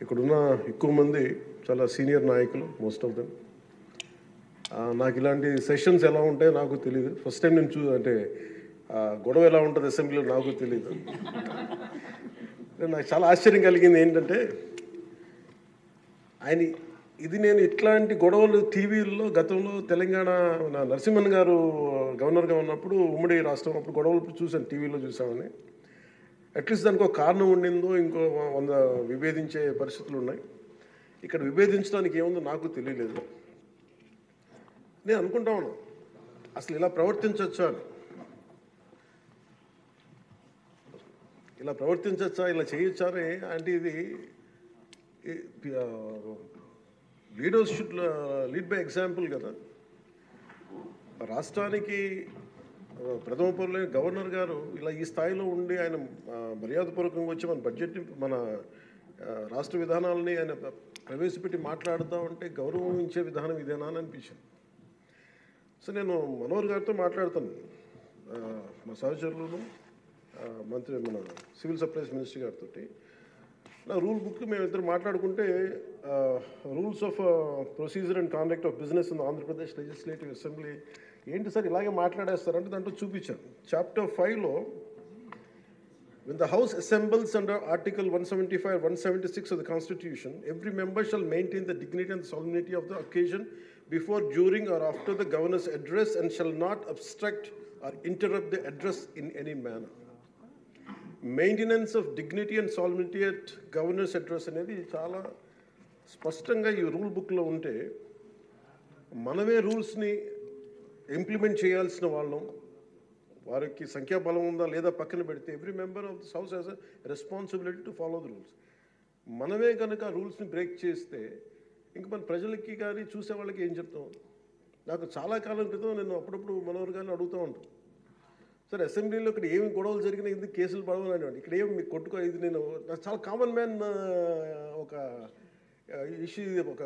ఇక్కడున్న ఎక్కువ మంది చాలా సీనియర్ నాయకులు, మోస్ట్ ఆఫ్ దెమ్. నాకు ఇలాంటి సెషన్స్ ఎలా ఉంటాయో నాకు తెలియదు. ఫస్ట్ టైం నేను అంటే గొడవ ఎలా ఉంటుంది అసెంబ్లీలో నాకు తెలియదు. నాకు చాలా ఆశ్చర్యం కలిగింది ఏంటంటే నేను ఇట్లాంటి గొడవలు టీవీల్లో గతంలో తెలంగాణ నరసింహన్ గారు గవర్నర్గా ఉన్నప్పుడు ఉమ్మడి రాష్ట్రం అప్పుడు గొడవలు చూశాను, టీవీలో చూసామని. అట్లీస్ట్ దానికి ఒక కారణం ఉండిందో ఇంకో 100 విభేదించే పరిస్థితులు ఉన్నాయి. ఇక్కడ విభేదించడానికి ఏముందో నాకు తెలియలేదు. నేను అనుకుంటా ఉన్నాను అసలు ఇలా ప్రవర్తించవచ్చా అని, ఇలా చేయొచ్చా అని. అంటే ఇది leaders should lead by example కదా. రాష్ట్రానికి ప్రథమ పౌరులైన గవర్నర్ గారు ఇలా ఈ స్థాయిలో ఉండి ఆయన మర్యాదపూర్వకంగా వచ్చి మన బడ్జెట్ మన రాష్ట్ర విధానాలని ఆయన ప్రవేశపెట్టి మాట్లాడుతూ ఉంటే గౌరవించే విధానం ఇదేనా అని అనిపించింది. సో నేను మనోహర్ గారితో మాట్లాడుతాను, మా సహచరులను మంత్రి మన సివిల్ సప్లైస్ మినిస్టర్ గారితో. నా రూల్ బుక్ మేమిద్దరు మాట్లాడుకుంటే rules of procedure and conduct of business in Andhra Pradesh legislative assembly ఏంటి సార్ ఇలాగే మాట్లాడేస్తారంటే దాంట్లో చూపించాను. చాప్టర్ 5లో when the house assembles under article 175 176 of the constitution, every member shall maintain the dignity and the solemnity of the occasion before, during or after the governor's address and shall not obstruct or interrupt the address in any manner. Maintenance of dignity and solemnity at governor's address అనేది చాలా స్పష్టంగా ఈ rule బుక్లో ఉంటే మనమే రూల్స్ని implement చేయాల్సిన వాళ్ళం. వారికి సంఖ్యాబలం ఉందా లేదా పక్కన పెడితే every member of this house has a responsibility to follow the rules. మనమే కనుక రూల్స్ని బ్రేక్ చేస్తే ఇంక మన ప్రజలకి కానీ చూసే వాళ్ళకి ఏం చెప్తాం. నాకు చాలా కాలం క్రితం నేను అప్పుడప్పుడు మనోహర్ గారిని అడుగుతూ ఉంటాను, సరే అసెంబ్లీలో ఇక్కడ ఏమి గొడవలు జరిగినా ఎందుకు కేసులు పడవని అనేవాడు. ఇక్కడ ఏమి మీకు కొట్టుకో, ఇది నేను నాకు చాలా కామన్ మ్యాన్ ఒక ఇష్యూ, ఒక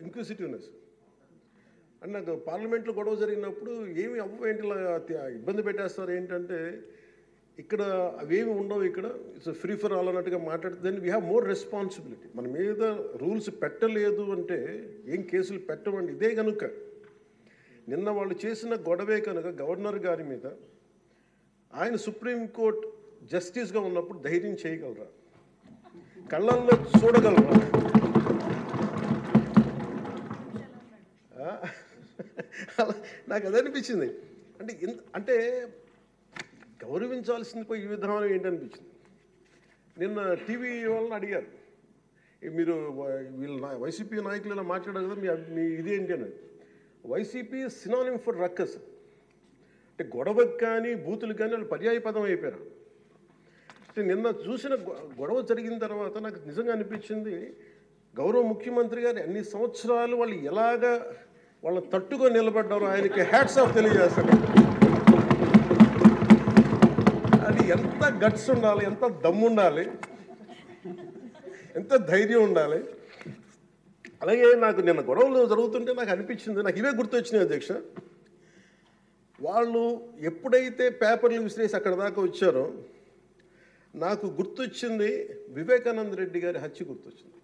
ఇంక్విజిటివ్నెస్. అండ్ నాకు పార్లమెంట్లో గొడవ జరిగినప్పుడు ఏమి ఏంటి ఇబ్బంది పెట్టేస్తారు ఏంటంటే ఇక్కడ అవేమి ఉండవు, ఇక్కడ ఇట్స్ ఫ్రీ ఫర్ ఆల్ అన్నట్టుగా మాట్లాడితే then we have more responsibility. మన మీద రూల్స్ పెట్టలేదు అంటే ఏం కేసులు పెట్టమండి. ఇదే కనుక నిన్న వాళ్ళు చేసిన గొడవే కనుక గవర్నర్ గారి మీద ఆయన సుప్రీంకోర్టు జస్టిస్గా ఉన్నప్పుడు ధైర్యం చేయగలరా, కళ్ళల్లో చూడగలరా? నాకు అది అనిపించింది. అంటే గౌరవించాల్సింది పోయి ఈ విధానం ఏంటనిపించింది. నిన్న టీవీ వాళ్ళని అడిగారు, మీరు వీళ్ళ వైసీపీ నాయకులు ఇలా మాట్లాడారు కదా, మీ ఇదేంటి అని. YCP synonym for ruckus. అంటే గొడవకు కానీ బూతులు కానీ వాళ్ళు పర్యాయ పదం అయిపోయారు. అంటే నిన్న చూసిన గొడవ జరిగిన తర్వాత నాకు నిజంగా అనిపించింది, గౌరవ ముఖ్యమంత్రి గారు అన్ని సంవత్సరాలు వాళ్ళు ఎలాగా వాళ్ళ తట్టుగా నిలబడ్డారు, ఆయనకి హ్యాట్స్ ఆఫ్ తెలియజేస్తాడు. అది ఎంత గట్స్ ఉండాలి, ఎంత దమ్ము ఉండాలి, ఎంత ధైర్యం ఉండాలి. అలాగే నాకు నిన్న గొడవలు జరుగుతుంటే నాకు అనిపించింది, నాకు ఇవే గుర్తొచ్చినాయి అధ్యక్ష. వాళ్ళు ఎప్పుడైతే పేపర్లు విసిరేసి అక్కడ దాకా వచ్చారో నాకు గుర్తొచ్చింది వివేకానంద రెడ్డి గారి హత్య గుర్తొచ్చింది.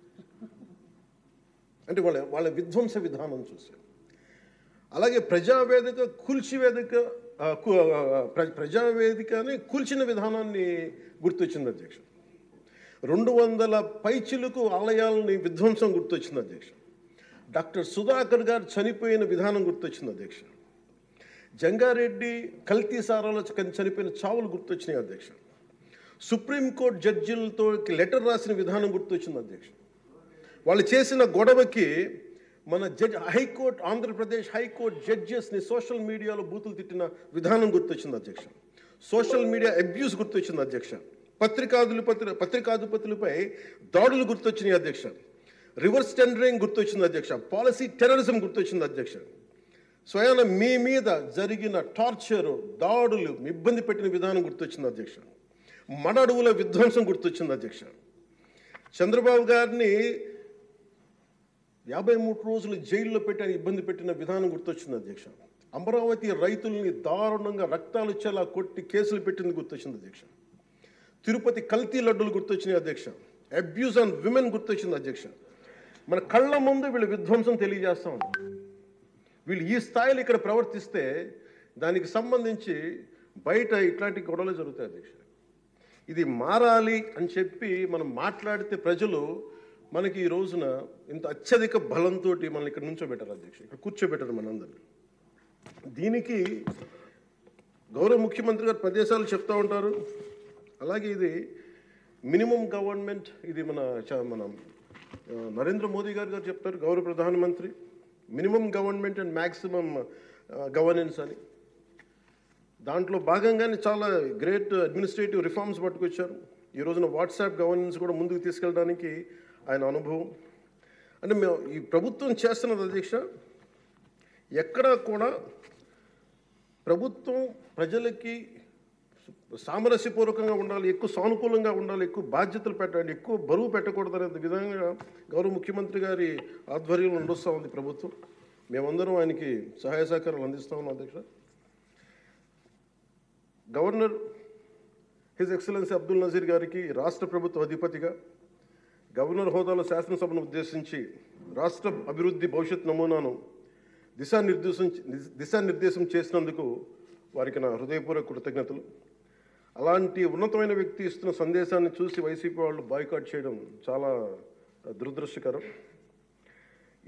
అంటే వాళ్ళ విధ్వంస విధానం చూసి. అలాగే ప్రజావేదికని కూల్చిన విధానాన్ని గుర్తొచ్చింది అధ్యక్ష. 200 పైచిలకు ఆలయాలని విధ్వంసం గుర్తొచ్చింది అధ్యక్ష. డాక్టర్ సుధాకర్ గారు చనిపోయిన విధానం గుర్తొచ్చింది అధ్యక్ష. జంగారెడ్డి కల్తీ సారాలో చనిపోయిన చావులు గుర్తొచ్చినాయి అధ్యక్ష. సుప్రీంకోర్టు జడ్జిలతో లెటర్ రాసిన విధానం గుర్తొచ్చింది అధ్యక్ష. వాళ్ళు చేసిన గొడవకి మన హైకోర్టు, ఆంధ్రప్రదేశ్ హైకోర్టు జడ్జెస్ని సోషల్ మీడియాలో బూతులు తిట్టిన విధానం గుర్తొచ్చింది అధ్యక్ష. సోషల్ మీడియా అబ్యూస్ గుర్తొచ్చింది అధ్యక్ష. పత్రికాధిపతులపై దాడులు గుర్తొచ్చినాయి అధ్యక్ష. రివర్స్ టెండరింగ్ గుర్తొచ్చింది అధ్యక్ష. పాలసీ టెర్రరిజం గుర్తొచ్చింది అధ్యక్ష. స్వయాన మీ మీద జరిగిన టార్చరు, దాడులు, ఇబ్బంది పెట్టిన విధానం గుర్తొచ్చింది అధ్యక్ష. మడడువుల విధ్వంసం గుర్తొచ్చింది అధ్యక్ష. చంద్రబాబు గారిని 53 రోజులు జైల్లో పెట్టి ఇబ్బంది పెట్టిన విధానం గుర్తొచ్చింది అధ్యక్ష. అమరావతి రైతుల్ని దారుణంగా రక్తాలు వచ్చేలా కొట్టి కేసులు పెట్టింది గుర్తొచ్చింది అధ్యక్ష. తిరుపతి కల్తీ లడ్డులు గుర్తొచ్చినాయి అధ్యక్ష. అబ్యూస్ ఆన్ విమెన్ గుర్తొచ్చింది అధ్యక్ష. మన కళ్ళ ముందు వీళ్ళు విధ్వంసం తెలియజేస్తూ ఉంటారు. వీళ్ళు ఈ స్థాయిలో ఇక్కడ ప్రవర్తిస్తే దానికి సంబంధించి బయట ఇట్లాంటి గొడవలు జరుగుతాయి అధ్యక్ష. ఇది మారాలి అని చెప్పి మనం మాట్లాడితే ప్రజలు మనకి ఈ రోజున ఇంత అత్యధిక బలంతో మనల్ని ఇక్కడ నుంచోబెట్టారు అధ్యక్ష, ఇక్కడ కూర్చోబెట్టారు మనందరినీ. దీనికి గౌరవ ముఖ్యమంత్రి గారు ప్రదేశాలు చెప్తూ ఉంటారు. అలాగే ఇది మినిమం గవర్నమెంట్, ఇది మన నరేంద్ర మోదీ గారు చెప్తారు, గౌరవ ప్రధానమంత్రి, minimum government and maximum governance అని. దాంట్లో భాగంగానే చాలా గ్రేట్ అడ్మినిస్ట్రేటివ్ రిఫార్మ్స్ పట్టుకొచ్చారు. ఈ రోజున వాట్సాప్ గవర్నెన్స్ కూడా ముందుకు తీసుకెళ్ళడానికి ఆయన అనుభవం. అంటే మేము ఈ ప్రభుత్వం చేస్తున్నది అధ్యక్ష, ఎక్కడా కూడా ప్రభుత్వం ప్రజలకి సామరస్యపూర్వకంగా ఉండాలి, ఎక్కువ సానుకూలంగా ఉండాలి, ఎక్కువ బాధ్యతలు పెట్టాలి, ఎక్కువ బరువు పెట్టకూడదు అనే విధంగా గౌరవ ముఖ్యమంత్రి గారి ఆధ్వర్యంలో నడుస్తూ ఉంది ప్రభుత్వం. మేమందరం ఆయనకి సహాయ సహకారాలు అందిస్తూ ఉన్నాం అధ్యక్ష. Governor his excellency Abdul Nazeer గారికి రాష్ట్ర ప్రభుత్వ అధిపతిగా గవర్నర్ హోదాలో శాసనసభను ఉద్దేశించి రాష్ట్ర అభివృద్ధి భవిష్యత్ నమూనాను దిశానిర్దేశం చేసినందుకు వారికి నా హృదయపూర్వక కృతజ్ఞతలు. అలాంటి ఉన్నతమైన వ్యక్తి ఇస్తున్న సందేశాన్ని చూసి వైసీపీ వాళ్ళు బాయ్కాట్ చేయడం చాలా దురదృష్టకరం.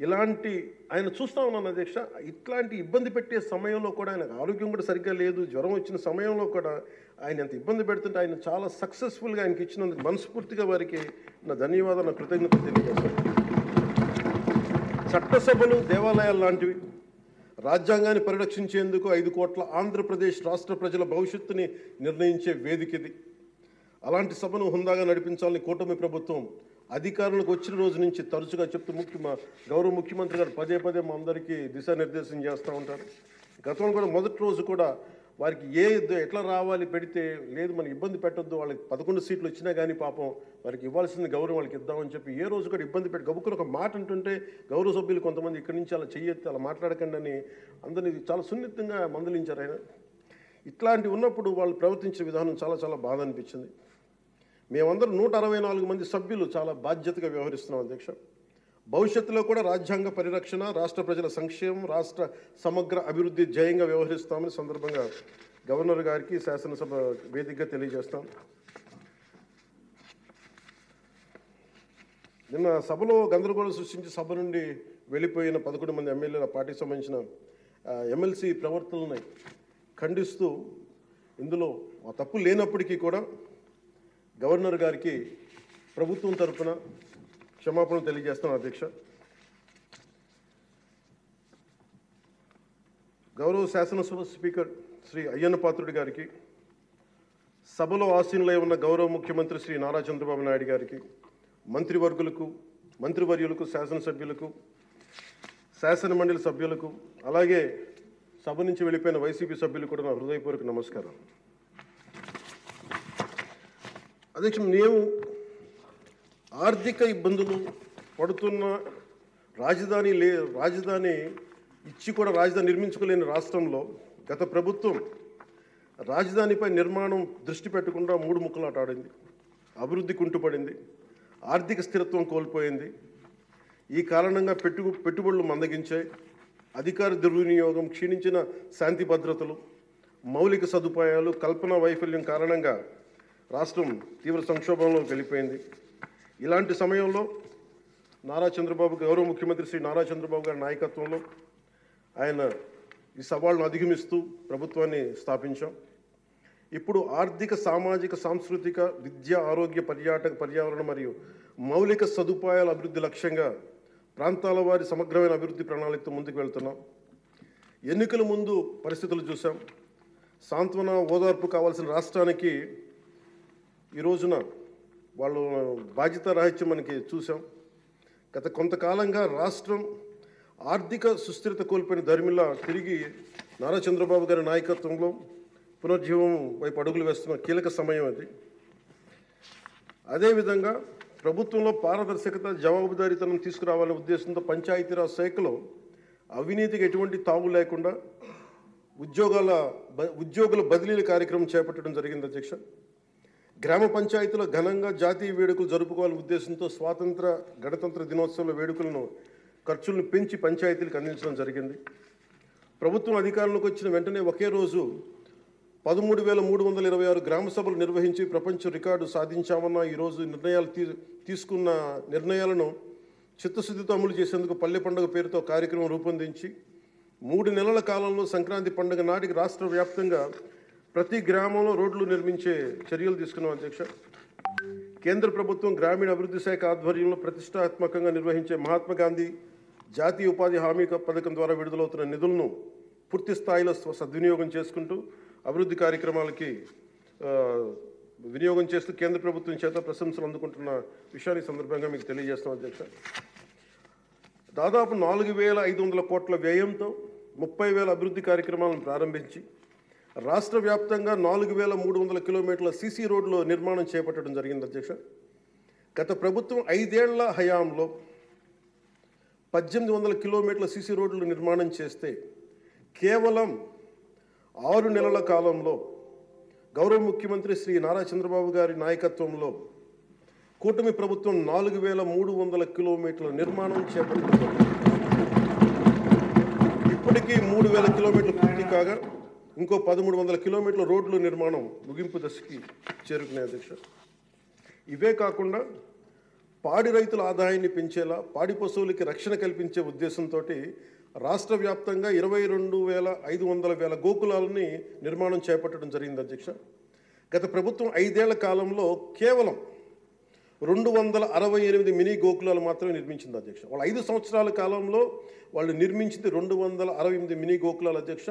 ఇలాంటి ఆయన చూస్తూ ఉన్నాను అధ్యక్ష, ఇట్లాంటి ఇబ్బంది పెట్టే సమయంలో కూడా ఆయన ఆరోగ్యం కూడా సరిగ్గా లేదు, జ్వరం వచ్చిన సమయంలో కూడా ఆయన ఎంత ఇబ్బంది పెడుతుంటే ఆయన చాలా సక్సెస్ఫుల్గా ఆయనకి ఇచ్చినందుకు మనస్ఫూర్తిగా వారికి నా ధన్యవాదాలు, నా కృతజ్ఞతలు తెలియజేస్తాను. చట్టసభలు దేవాలయాలు లాంటివి రాజ్యాంగాన్ని పరిరక్షించేందుకు 5 కోట్ల ఆంధ్రప్రదేశ్ రాష్ట్ర ప్రజల భవిష్యత్తుని నిర్ణయించే వేదిక ఇది. అలాంటి సభను హుందాగా నడిపించాలని కూటమి ప్రభుత్వం అధికారులకు వచ్చిన రోజు నుంచి తరచుగా చెప్తూ గౌరవ ముఖ్యమంత్రి గారు పదే మా అందరికీ దిశానిర్దేశం చేస్తూ ఉంటారు. గతంలో కూడా మొదటి రోజు కూడా వారికి ఎట్లా రావాలి పెడితే లేదు మనం ఇబ్బంది పెట్టొద్దు, వాళ్ళకి 11 సీట్లు వచ్చినా కానీ పాపం వారికి ఇవ్వాల్సిన గౌరవం వాళ్ళకి ఇద్దామని చెప్పి ఏ రోజు కూడా ఇబ్బంది పెట్టి గబుక్కుని ఒక మాట అంటుంటే గౌరవ సభ్యులు కొంతమంది ఇక్కడి నుంచి అలా చెయ్యొద్దు, అలా మాట్లాడకండి అని అందరినీ చాలా సున్నితంగా మందలించారు ఆయన. ఇట్లాంటి ఉన్నప్పుడు వాళ్ళు ప్రవర్తించే విధానం చాలా బాధ అనిపించింది. మేమందరం 164 మంది సభ్యులు చాలా బాధ్యతగా వ్యవహరిస్తున్నాం అధ్యక్ష. భవిష్యత్తులో కూడా రాజ్యాంగ పరిరక్షణ, రాష్ట్ర ప్రజల సంక్షేమం, రాష్ట్ర సమగ్ర అభివృద్ధి ధ్యేయంగా వ్యవహరిస్తామని సందర్భంగా గవర్నర్ గారికి శాసనసభ వేదికగా తెలియజేస్తాం. నిన్న సభలో గందరగోళం సృష్టించి సభ నుండి వెళ్ళిపోయిన 11 మంది ఎమ్మెల్యేల పార్టీకి సంబంధించిన ఎమ్మెల్సీ ప్రవర్తనలను ఖండిస్తూ ఇందులో ఆ తప్పు లేనప్పటికీ కూడా గవర్నర్ గారికి ప్రభుత్వం తరఫున క్షమాపణ తెలియజేస్తాను అధ్యక్ష. గౌరవ శాసనసభ స్పీకర్ శ్రీ అయ్యన్న పాత్రుడి గారికి, సభలో ఆసీనులై ఉన్న గౌరవ ముఖ్యమంత్రి శ్రీ నారా చంద్రబాబు నాయుడు గారికి, మంత్రివర్యులకు, శాసనసభ్యులకు, శాసనమండలి సభ్యులకు, అలాగే సభ నుంచి వెళ్ళిపోయిన వైసీపీ సభ్యులకు కూడా నా హృదయపూర్వక నమస్కారం. అధ్యక్ష, మేము ఆర్థిక ఇబ్బందులు పడుతున్న రాజధాని ఇచ్చి కూడా రాజధాని నిర్మించుకోలేని రాష్ట్రంలో గత ప్రభుత్వం రాజధానిపై నిర్మాణం దృష్టి పెట్టకుండా 3 ముక్కలాట ఆడింది. అభివృద్ధి కుంటుపడింది, ఆర్థిక స్థిరత్వం కోల్పోయింది. ఈ కారణంగా పెట్టుబడులు మందగించాయి, అధికార దుర్వినియోగం, క్షీణించిన శాంతి భద్రతలు, మౌలిక సదుపాయాలు, కల్పన వైఫల్యం కారణంగా రాష్ట్రం తీవ్ర సంక్షోభంలోకి వెళ్ళిపోయింది. ఇలాంటి సమయంలో గౌరవ ముఖ్యమంత్రి శ్రీ నారా చంద్రబాబు గారి నాయకత్వంలో ఆయన ఈ సవాళ్ళను అధిగమిస్తూ ప్రభుత్వాన్ని స్థాపించాం. ఇప్పుడు ఆర్థిక, సామాజిక, సాంస్కృతిక, విద్య, ఆరోగ్య, పర్యావరణ మరియు మౌలిక సదుపాయాల అభివృద్ధి లక్ష్యంగా ప్రాంతాల వారి సమగ్రమైన అభివృద్ధి ప్రణాళికతో ముందుకు వెళ్తున్నాం. ఎన్నికల ముందు పరిస్థితులు చూసాం. సాంత్వన, ఓదార్పు కావాల్సిన రాష్ట్రానికి ఈ రోజున వాళ్ళు బాధ్యతారాహిత్యం మనకి చూసాం. గత కొంతకాలంగా రాష్ట్రం ఆర్థిక సుస్థిరత కోల్పోయిన ధర్మిలా తిరిగి నారా చంద్రబాబు గారి నాయకత్వంలో పునర్జీవం వైపు అడుగులు వేస్తున్న కీలక సమయం అది. అదేవిధంగా ప్రభుత్వంలో పారదర్శకత, జవాబుదారీతనం తీసుకురావాలనే ఉద్దేశంతో పంచాయతీరాజ్ శాఖలో అవినీతికి ఎటువంటి తావు లేకుండా ఉద్యోగుల బదిలీల కార్యక్రమం చేపట్టడం జరిగింది అధ్యక్ష. గ్రామ పంచాయతీలో ఘనంగా జాతీయ వేడుకలు జరుపుకోవాలనే ఉద్దేశంతో గణతంత్ర దినోత్సవాల వేడుకలను ఖర్చులను పెంచి పంచాయతీలకు అందించడం జరిగింది. ప్రభుత్వం అధికారంలోకి వచ్చిన వెంటనే ఒకే రోజు 13,326 గ్రామ సభలు నిర్వహించి ప్రపంచ రికార్డు సాధించామన్న ఈరోజు తీసుకున్న నిర్ణయాలను చిత్తశుద్ధితో అమలు చేసేందుకు పల్లె పండుగ పేరుతో కార్యక్రమం రూపొందించి 3 నెలల కాలంలో సంక్రాంతి పండుగ నాటికి రాష్ట్ర వ్యాప్తంగా ప్రతి గ్రామంలో రోడ్లు నిర్మించే చర్యలు తీసుకున్నాం అధ్యక్ష. కేంద్ర ప్రభుత్వం గ్రామీణ అభివృద్ధి శాఖ ఆధ్వర్యంలో ప్రతిష్టాత్మకంగా నిర్వహించే మహాత్మా గాంధీ జాతీయ ఉపాధి హామీ పథకం ద్వారా విడుదలవుతున్న నిధులను పూర్తి స్థాయిలో సద్వినియోగం చేసుకుంటూ అభివృద్ధి కార్యక్రమాలకి వినియోగం చేస్తూ కేంద్ర ప్రభుత్వం చేత ప్రశంసలు అందుకుంటున్న విషయాన్ని సందర్భంగా మీకు తెలియజేస్తాం అధ్యక్ష. దాదాపు 4,500 కోట్ల వ్యయంతో 30,000 అభివృద్ధి కార్యక్రమాలను ప్రారంభించి రాష్ట్ర వ్యాప్తంగా 4,300 కిలోమీటర్ల సీసీ రోడ్ల నిర్మాణం చేపట్టడం జరిగింది అధ్యక్ష. గత ప్రభుత్వం 5 ఏళ్ల హయాంలో 1,800 కిలోమీటర్ల సీసీ రోడ్లు నిర్మాణం చేస్తే కేవలం 6 నెలల కాలంలో గౌరవ ముఖ్యమంత్రి శ్రీ నారా చంద్రబాబు గారి నాయకత్వంలో కూటమి ప్రభుత్వం 4,300 కిలోమీటర్ల నిర్మాణం చేపట్టింది. ఇప్పటికీ 3,000 కిలోమీటర్లు పూర్తి కాగా ఇంకో 1,300 కిలోమీటర్ల రోడ్ల నిర్మాణం ముగింపు దశకి చేరుకునే అధ్యక్ష. ఇవే కాకుండా పాడి రైతుల ఆదాయాన్ని పెంచేలా పాడి పశువులకి రక్షణ కల్పించే ఉద్దేశంతో రాష్ట్ర వ్యాప్తంగా 22,500 గోకులాలని నిర్మాణం చేపట్టడం జరిగింది అధ్యక్ష. గత ప్రభుత్వం 5 ఏళ్ల కాలంలో కేవలం 268 మినీ గోకులాలు మాత్రమే నిర్మించింది అధ్యక్ష. వాళ్ళు 5 సంవత్సరాల కాలంలో వాళ్ళు నిర్మించింది 268 మినీ గోకులాలు అధ్యక్ష.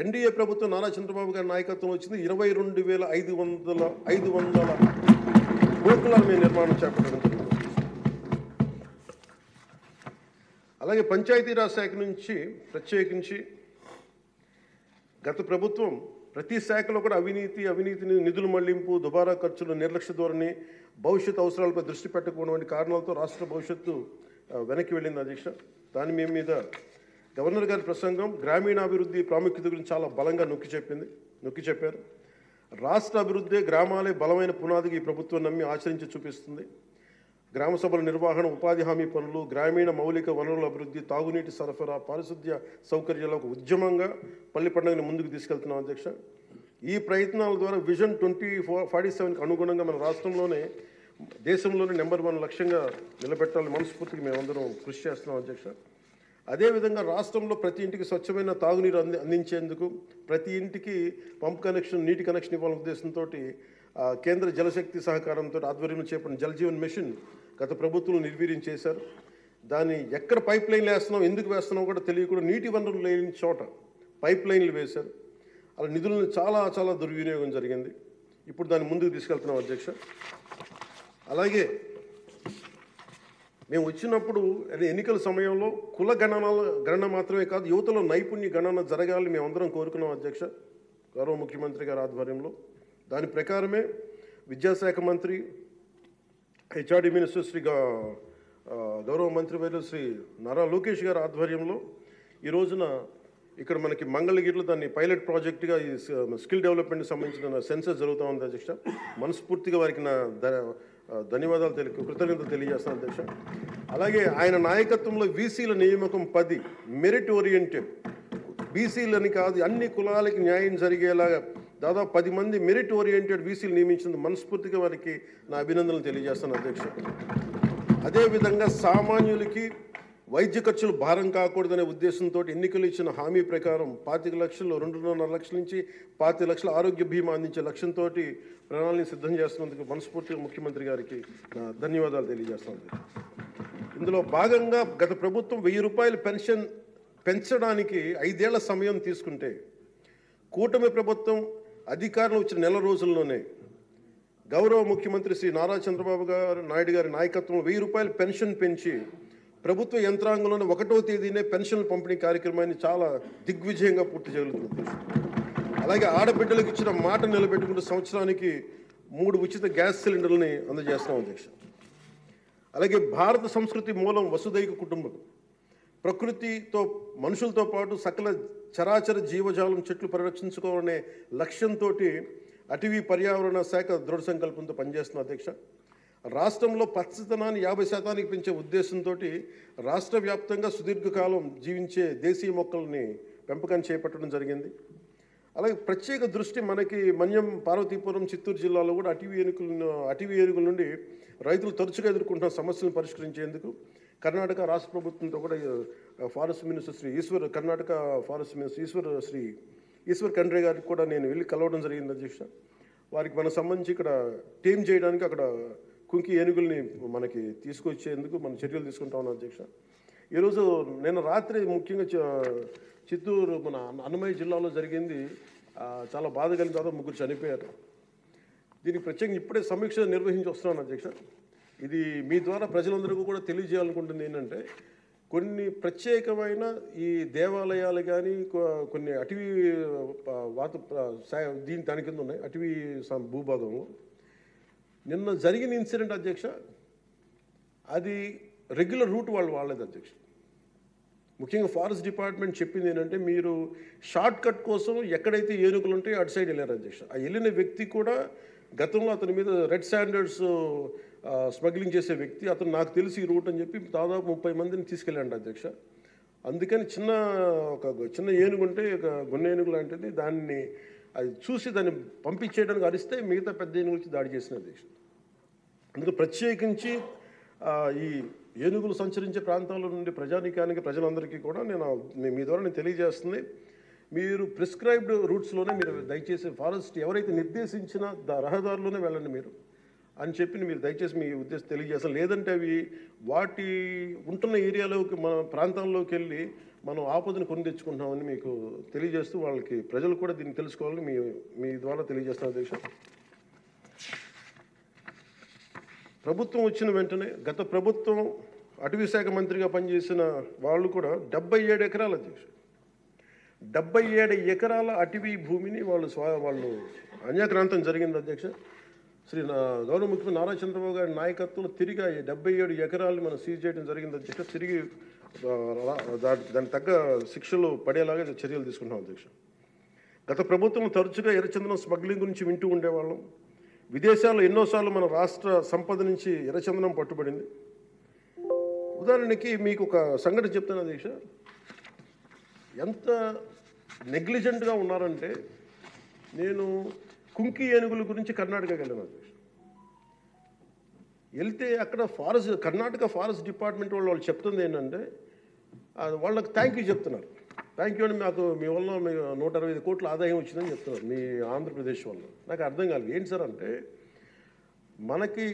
ఎన్డీఏ ప్రభుత్వం నారా చంద్రబాబు గారి నాయకత్వం వచ్చింది 22,500 గోకులాల మీద నిర్మాణం చేపట్టడం జరిగింది. అలాగే పంచాయతీరాజ్ శాఖ నుంచి ప్రత్యేకించి గత ప్రభుత్వం ప్రతి శాఖలో కూడా అవినీతిని నిధుల మళ్లింపు దుబారా ఖర్చులు నిర్లక్ష్య ధోరణి భవిష్యత్ అవసరాలపై దృష్టి పెట్టకపోవడం వంటి కారణాలతో రాష్ట్ర భవిష్యత్తు వెనక్కి వెళ్ళింది అధ్యక్ష. దాని మీద గవర్నర్ గారి ప్రసంగం గ్రామీణాభివృద్ధి ప్రాముఖ్యత గురించి చాలా బలంగా నొక్కి చెప్పారు. రాష్ట్ర అభివృద్ధి గ్రామాలే బలమైన పునాదికి ఈ ప్రభుత్వం నమ్మి ఆచరించి చూపిస్తుంది. గ్రామ సభల నిర్వహణ, ఉపాధి హామీ పనులు, గ్రామీణ మౌలిక వనరుల అభివృద్ధి, తాగునీటి సరఫరా, పారిశుద్ధ్య సౌకర్యాల ఒక ఉద్యమంగా పల్లె పండుగని ముందుకు తీసుకెళ్తున్నాం అధ్యక్ష. ఈ ప్రయత్నాల ద్వారా విజన్ 2047కి అనుగుణంగా మన రాష్ట్రంలోనే దేశంలోనే నెంబర్ 1 లక్ష్యంగా నిలబెట్టాలని మనస్ఫూర్తిగా మేమందరం కృషి చేస్తున్నాం అధ్యక్ష. అదేవిధంగా రాష్ట్రంలో ప్రతి ఇంటికి స్వచ్ఛమైన తాగునీరు అందించేందుకు ప్రతి ఇంటికి పంప్ కనెక్షన్, నీటి కనెక్షన్ ఇవ్వాలనే ఉద్దేశంతో కేంద్ర జలశక్తి సహకారంతో ఆధ్వర్యంలో చేపట్టిన జల్ జీవన్ మిషన్ గత ప్రభుత్వం నిర్వీర్యం చేశారు. దాన్ని ఎక్కడ పైప్ లైన్లు వేస్తున్నాం, ఎందుకు వేస్తున్నాం కూడా తెలియకుండా నీటి వనరులు లేని చోట పైప్ లైన్లు వేశారు. అలా నిధులను చాలా దుర్వినియోగం జరిగింది. ఇప్పుడు దాన్ని ముందుకు తీసుకెళ్తున్నాం అధ్యక్ష. అలాగే మేము వచ్చినప్పుడు ఎన్నికల సమయంలో కుల గణన మాత్రమే కాదు, యువతలో నైపుణ్య గణన జరగాలని మేమందరం కోరుకున్నాం అధ్యక్ష గౌరవ ముఖ్యమంత్రి గారి ఆధ్వర్యంలో. దాని ప్రకారమే విద్యాశాఖ మంత్రి హెచ్ఆర్డి మినిస్టర్ శ్రీ గౌరవ మంత్రివర్యులు శ్రీ నారా లోకేష్ గారి ఆధ్వర్యంలో ఈ రోజున ఇక్కడ మనకి మంగళగిరిలో దాన్ని పైలట్ ప్రాజెక్టుగా ఈ స్కిల్ డెవలప్మెంట్కి సంబంధించిన సెన్సస్ జరుగుతూ ఉంది అధ్యక్ష. మనస్ఫూర్తిగా వారికి నా ధన్యవాదాలు కృతజ్ఞతలు తెలియజేస్తాను అధ్యక్ష. అలాగే ఆయన నాయకత్వంలో వీసీల నియామకం 10 మెరిట్ ఓరియంటెడ్, బీసీలని కాదు అన్ని కులాలకి న్యాయం జరిగేలాగా దాదాపు 10 మంది మెరిట్ ఓరియంటెడ్ వీసీలు నియమించినందుకు మనస్ఫూర్తిగా వారికి నా అభినందనలు తెలియజేస్తాను అధ్యక్ష. అదేవిధంగా సామాన్యులకి వైద్య ఖర్చులు భారం కాకూడదనే ఉద్దేశంతో ఎన్నికలు ఇచ్చిన హామీ ప్రకారం 25 లక్షలు 2.5 లక్షల నుంచి 25 లక్షల ఆరోగ్య బీమా అందించే లక్ష్యంతో ప్రణాళిక సిద్ధం చేస్తున్నందుకు మనస్ఫూర్తిగా ముఖ్యమంత్రి గారికి నా ధన్యవాదాలు తెలియజేస్తాను. ఇందులో భాగంగా గత ప్రభుత్వం 1,000 రూపాయలు పెన్షన్ పెంచడానికి 5 ఏళ్ల సమయం తీసుకుంటే కూటమి ప్రభుత్వం అధికారంలో వచ్చిన నెల రోజుల్లోనే గౌరవ ముఖ్యమంత్రి శ్రీ నారా చంద్రబాబు నాయుడు గారి నాయకత్వంలో 1,000 రూపాయలు పెన్షన్ పెంచి ప్రభుత్వ యంత్రాంగంలోనే 1వ తేదీనే పెన్షన్ల పంపిణీ కార్యక్రమాన్ని చాలా దిగ్విజయంగా పూర్తి చేయగలుగుతుంది. అలాగే ఆడబిడ్డలకు ఇచ్చిన మాట నిలబెట్టుకుంటూ సంవత్సరానికి 3 ఉచిత గ్యాస్ సిలిండర్లని అందజేస్తాం అధ్యక్ష. అలాగే భారత సంస్కృతి మూలం వసుదైక కుటుంబం, ప్రకృతితో మనుషులతో పాటు సకల చరాచర జీవజాలం చెట్లు పరిరక్షించుకోవాలనే లక్ష్యంతో అటవీ పర్యావరణ శాఖ దృఢ సంకల్పంతో పనిచేస్తున్న అధ్యక్ష. రాష్ట్రంలో పచ్చదనాన్ని 50% పెంచే ఉద్దేశంతో రాష్ట్ర వ్యాప్తంగా సుదీర్ఘకాలం జీవించే దేశీయ మొక్కల్ని పెంపకం చేపట్టడం జరిగింది. అలాగే ప్రత్యేక దృష్టి మనకి మన్యం, పార్వతీపురం, చిత్తూరు జిల్లాలో కూడా అటవీ ఏనుగుల నుండి రైతులు తరచుగా ఎదుర్కొంటున్న సమస్యలను పరిష్కరించేందుకు కర్ణాటక రాష్ట్ర ప్రభుత్వంతో కూడా forest minister Karnataka forest minister Eshwar Khandre గారికి కూడా నేను వెళ్ళి కలవడం జరిగింది అధ్యక్ష. వారికి మనకు సంబంధించి ఇక్కడ టీమ్ చేయడానికి అక్కడ కుంకి ఏనుగుల్ని మనకి తీసుకొచ్చేందుకు మనం చర్యలు తీసుకుంటా ఉన్నాం అధ్యక్ష. ఈరోజు నేను రాత్రి ముఖ్యంగా చిత్తూరు మన అన్నమయ్య జిల్లాలో జరిగింది చాలా బాధ కలిగిన తర్వాత 3 చనిపోయారు. దీనికి ప్రత్యేకంగా ఇప్పుడే సమీక్ష నిర్వహించి వస్తున్నాను అధ్యక్ష. ఇది మీ ద్వారా ప్రజలందరికీ కూడా తెలియజేయాలనుకుంటుంది ఏంటంటే, కొన్ని ప్రత్యేకమైన ఈ దేవాలయాలు కానీ కొన్ని అటవీ దాని కింద ఉన్నాయి అటవీ భూభాగంలో. నిన్న జరిగిన ఇన్సిడెంట్ అధ్యక్ష, అది రెగ్యులర్ రూట్ వాళ్ళు వాళ్ళేది అధ్యక్ష. ముఖ్యంగా ఫారెస్ట్ డిపార్ట్మెంట్ చెప్పింది ఏంటంటే, మీరు షార్ట్ కట్ కోసం ఎక్కడైతే ఏనుగులు ఉంటాయో అటు సైడ్ వెళ్ళారు అధ్యక్ష. ఆ వెళ్ళిన వ్యక్తి కూడా గతంలో అతని మీద రెడ్ స్టాండర్డ్స్ స్మగ్లింగ్ చేసే వ్యక్తి, అతను నాకు తెలిసి ఈ రూట్ అని చెప్పి దాదాపు 30 మందిని తీసుకెళ్ళండి అధ్యక్ష. అందుకని చిన్న ఏనుగు ఉంటే ఒక గున్న ఏనుగు లాంటిది, దాన్ని అది చూసి దాన్ని పంపించేయడానికి అరిస్తే మిగతా పెద్ద ఏనుగు వచ్చి దాడి చేసిన అధ్యక్ష. అందుకే ప్రత్యేకించి ఈ ఏనుగులు సంచరించే ప్రాంతాల నుండి ప్రజానీకానికి ప్రజలందరికీ కూడా మీ ద్వారా నేను తెలియజేస్తుంది, మీరు ప్రిస్క్రైబ్డ్ రూట్స్లోనే మీరు దయచేసి ఫారెస్ట్ ఎవరైతే నిర్దేశించిన రహదారులోనే వెళ్ళండి మీరు అని చెప్పి మీరు దయచేసి మీ ఉద్దేశం తెలియజేస్తాం. లేదంటే అవి వాటి ఉంటున్న ఏరియాలోకి మన ప్రాంతాల్లోకి వెళ్ళి మనం ఆపదను కొని తెచ్చుకుంటామని మీకు తెలియజేస్తూ వాళ్ళకి ప్రజలు కూడా దీన్ని తెలుసుకోవాలని మీ ద్వారా తెలియజేస్తాం అధ్యక్ష. ప్రభుత్వం వచ్చిన వెంటనే గత ప్రభుత్వం అటవీ శాఖ మంత్రిగా పనిచేసిన వాళ్ళు కూడా 77 ఎకరాల అధ్యక్ష 77 ఎకరాల అటవీ భూమిని వాళ్ళు అన్యాక్రాంతం జరిగింది అధ్యక్ష. గౌరవ ముఖ్యమంత్రి నారా చంద్రబాబు గారి నాయకత్వంలో తిరిగి 77 ఎకరాలను మనం సీజ్ చేయడం జరిగింది అధ్యక్ష. తిరిగి దానికి తగ్గ శిక్షలు పడేలాగా చర్యలు తీసుకుంటాం అధ్యక్ష. గత ప్రభుత్వం తరచుగా ఎర్రచందనం స్మగ్లింగ్ గురించి వింటూ ఉండేవాళ్ళం. విదేశాల్లో ఎన్నోసార్లు మన రాష్ట్ర సంపద నుంచి ఎర్రచందనం పట్టుబడింది. ఉదాహరణకి మీకు ఒక సంఘటన చెప్తాను అధ్యక్ష. ఎంత నెగ్లిజెంట్గా ఉన్నారంటే, నేను కుంకి ఏనుగుల గురించి కర్ణాటకకి వెళ్ళాను అధ్యక్ష. వెళ్తే అక్కడ కర్ణాటక ఫారెస్ట్ డిపార్ట్మెంట్ వాళ్ళు చెప్తుంది ఏంటంటే, వాళ్ళకి థ్యాంక్ యూ చెప్తున్నారు. థ్యాంక్ యూ అని మీ వల్ల 125 కోట్ల ఆదాయం వచ్చిందని చెప్తున్నారు మీ ఆంధ్రప్రదేశ్ వల్ల. నాకు అర్థం కాలేదు ఏంటి సార్ అంటే, మనకి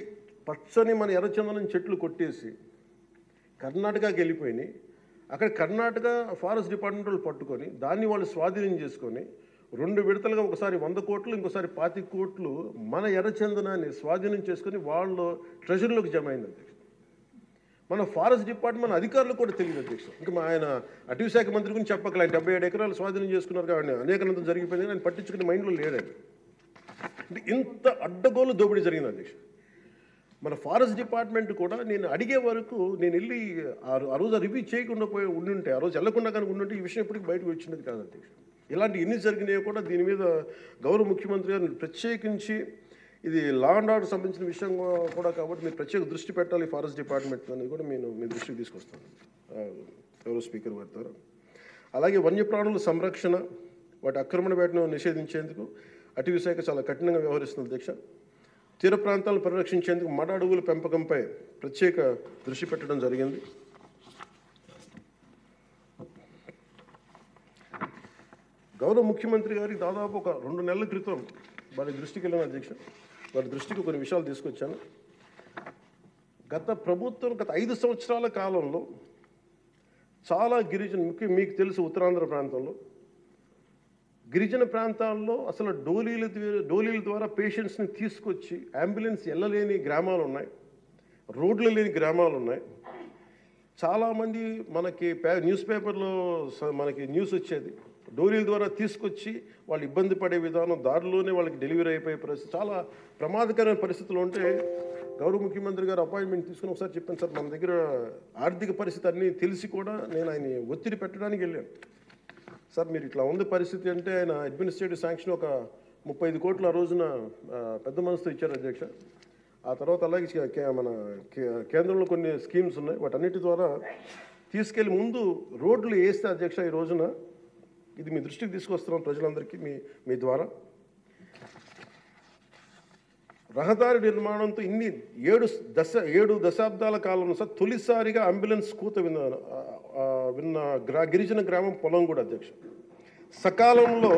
పచ్చని మన ఎర్రచందనం చెట్లు కొట్టేసి కర్ణాటకకి వెళ్ళిపోయినాయి. అక్కడ కర్ణాటక ఫారెస్ట్ డిపార్ట్మెంట్ వాళ్ళు పట్టుకొని దాన్ని వాళ్ళు స్వాధీనం చేసుకొని 2 విడతలుగా ఒకసారి 100 కోట్లు ఇంకోసారి 25 కోట్లు మన ఎర్రచందనాన్ని స్వాధీనం చేసుకొని వాళ్ళు ట్రెజరీలోకి జమ అయింది అధ్యక్ష. మన ఫారెస్ట్ డిపార్ట్మెంట్ అధికారులకు కూడా తెలియదు అధ్యక్ష. ఇంకా ఆయన అటవీ శాఖ మంత్రి గురించి చెప్పకలే, 77 ఎకరాలు స్వాధీనం చేసుకున్నారు కాబట్టి అనేకనంతం జరిగిపోయింది, ఆయన పట్టించుకునే మైండ్లో లేడండి. అంటే ఇంత అడ్డగోలు దోపిడీ జరిగింది అధ్యక్ష. మన ఫారెస్ట్ డిపార్ట్మెంట్ కూడా నేను అడిగే వరకు నేను వెళ్ళి ఆ రోజు రివ్యూ చేయకుండా ఉండుంటే, ఆ రోజు వెళ్లకుండా కానీ ఉండుంటే ఈ విషయం ఎప్పటికీ బయటకు వచ్చినది కాదు అధ్యక్ష. ఇలాంటి ఎన్ని జరిగినాయో కూడా దీని మీద గౌరవ ముఖ్యమంత్రి గారు ప్రత్యేకించి, ఇది లా అండ్ ఆర్డర్ సంబంధించిన విషయం కూడా కాబట్టి మీరు ప్రత్యేక దృష్టి పెట్టాలి ఫారెస్ట్ డిపార్ట్మెంట్ అనేది కూడా నేను మీ దృష్టికి తీసుకొస్తాను గౌరవ స్పీకర్ గారి ద్వారా. అలాగే వన్యప్రాణుల సంరక్షణ, వాటి ఆక్రమణ వేటను నిషేధించేందుకు అటవీ శాఖ చాలా కఠినంగా వ్యవహరిస్తుంది అధ్యక్ష. తీర ప్రాంతాలను పరిరక్షించేందుకు మడ అడవుల పెంపకంపై ప్రత్యేక దృష్టి పెట్టడం జరిగింది. గౌరవ ముఖ్యమంత్రి గారికి దాదాపు ఒక 2 నెలల క్రితం వారి దృష్టికి వెళ్ళిన అధ్యక్ష. వారి దృష్టికి కొన్ని విషయాలు తీసుకొచ్చాను. గత 5 సంవత్సరాల కాలంలో చాలా మీకు తెలుసు ఉత్తరాంధ్ర ప్రాంతంలో గిరిజన ప్రాంతాల్లో అసలు డోలీల ద్వారా పేషెంట్స్ని తీసుకొచ్చి అంబులెన్స్ వెళ్ళలేని గ్రామాలు ఉన్నాయి, రోడ్లు లేని గ్రామాలు ఉన్నాయి. చాలామంది మనకి న్యూస్ పేపర్లో మనకి న్యూస్ వచ్చేది, డోలీల ద్వారా తీసుకొచ్చి వాళ్ళు ఇబ్బంది పడే విధానం, దారిలోనే వాళ్ళకి డెలివరీ అయిపోయే పరిస్థితి, చాలా ప్రమాదకరమైన పరిస్థితులు ఉంటే గౌరవ ముఖ్యమంత్రి గారు అపాయింట్మెంట్ తీసుకుని ఒకసారి చెప్పాను, సార్ మన దగ్గర ఆర్థిక పరిస్థితి అన్నీ తెలిసి కూడా నేను ఆయన ఒత్తిడి పెట్టడానికి వెళ్ళాను. సార్ మీరు ఇట్లా ఉంది పరిస్థితి అంటే, ఆయన అడ్మినిస్ట్రేటివ్ శాంక్షన్ ఒక 35 కోట్లు ఆ రోజున పెద్ద మనసుతో ఇచ్చారు అధ్యక్ష. ఆ తర్వాత అలాగే మన కేంద్రంలో కొన్ని స్కీమ్స్ ఉన్నాయి, వాటన్నిటి ద్వారా తీసుకెళ్ళి ముందు రోడ్లు వేస్తే అధ్యక్ష ఈ రోజున ఇది మీ దృష్టికి తీసుకొస్తున్నాం ప్రజలందరికీ మీ ద్వారా. రహదారి నిర్మాణంతో ఇన్ని 7 దశాబ్దాల కాలంలో సార్ తొలిసారిగా అంబులెన్స్ కూత విన్న గిరిజన గ్రామం పొలంగూడ అధ్యక్ష. సకాలంలో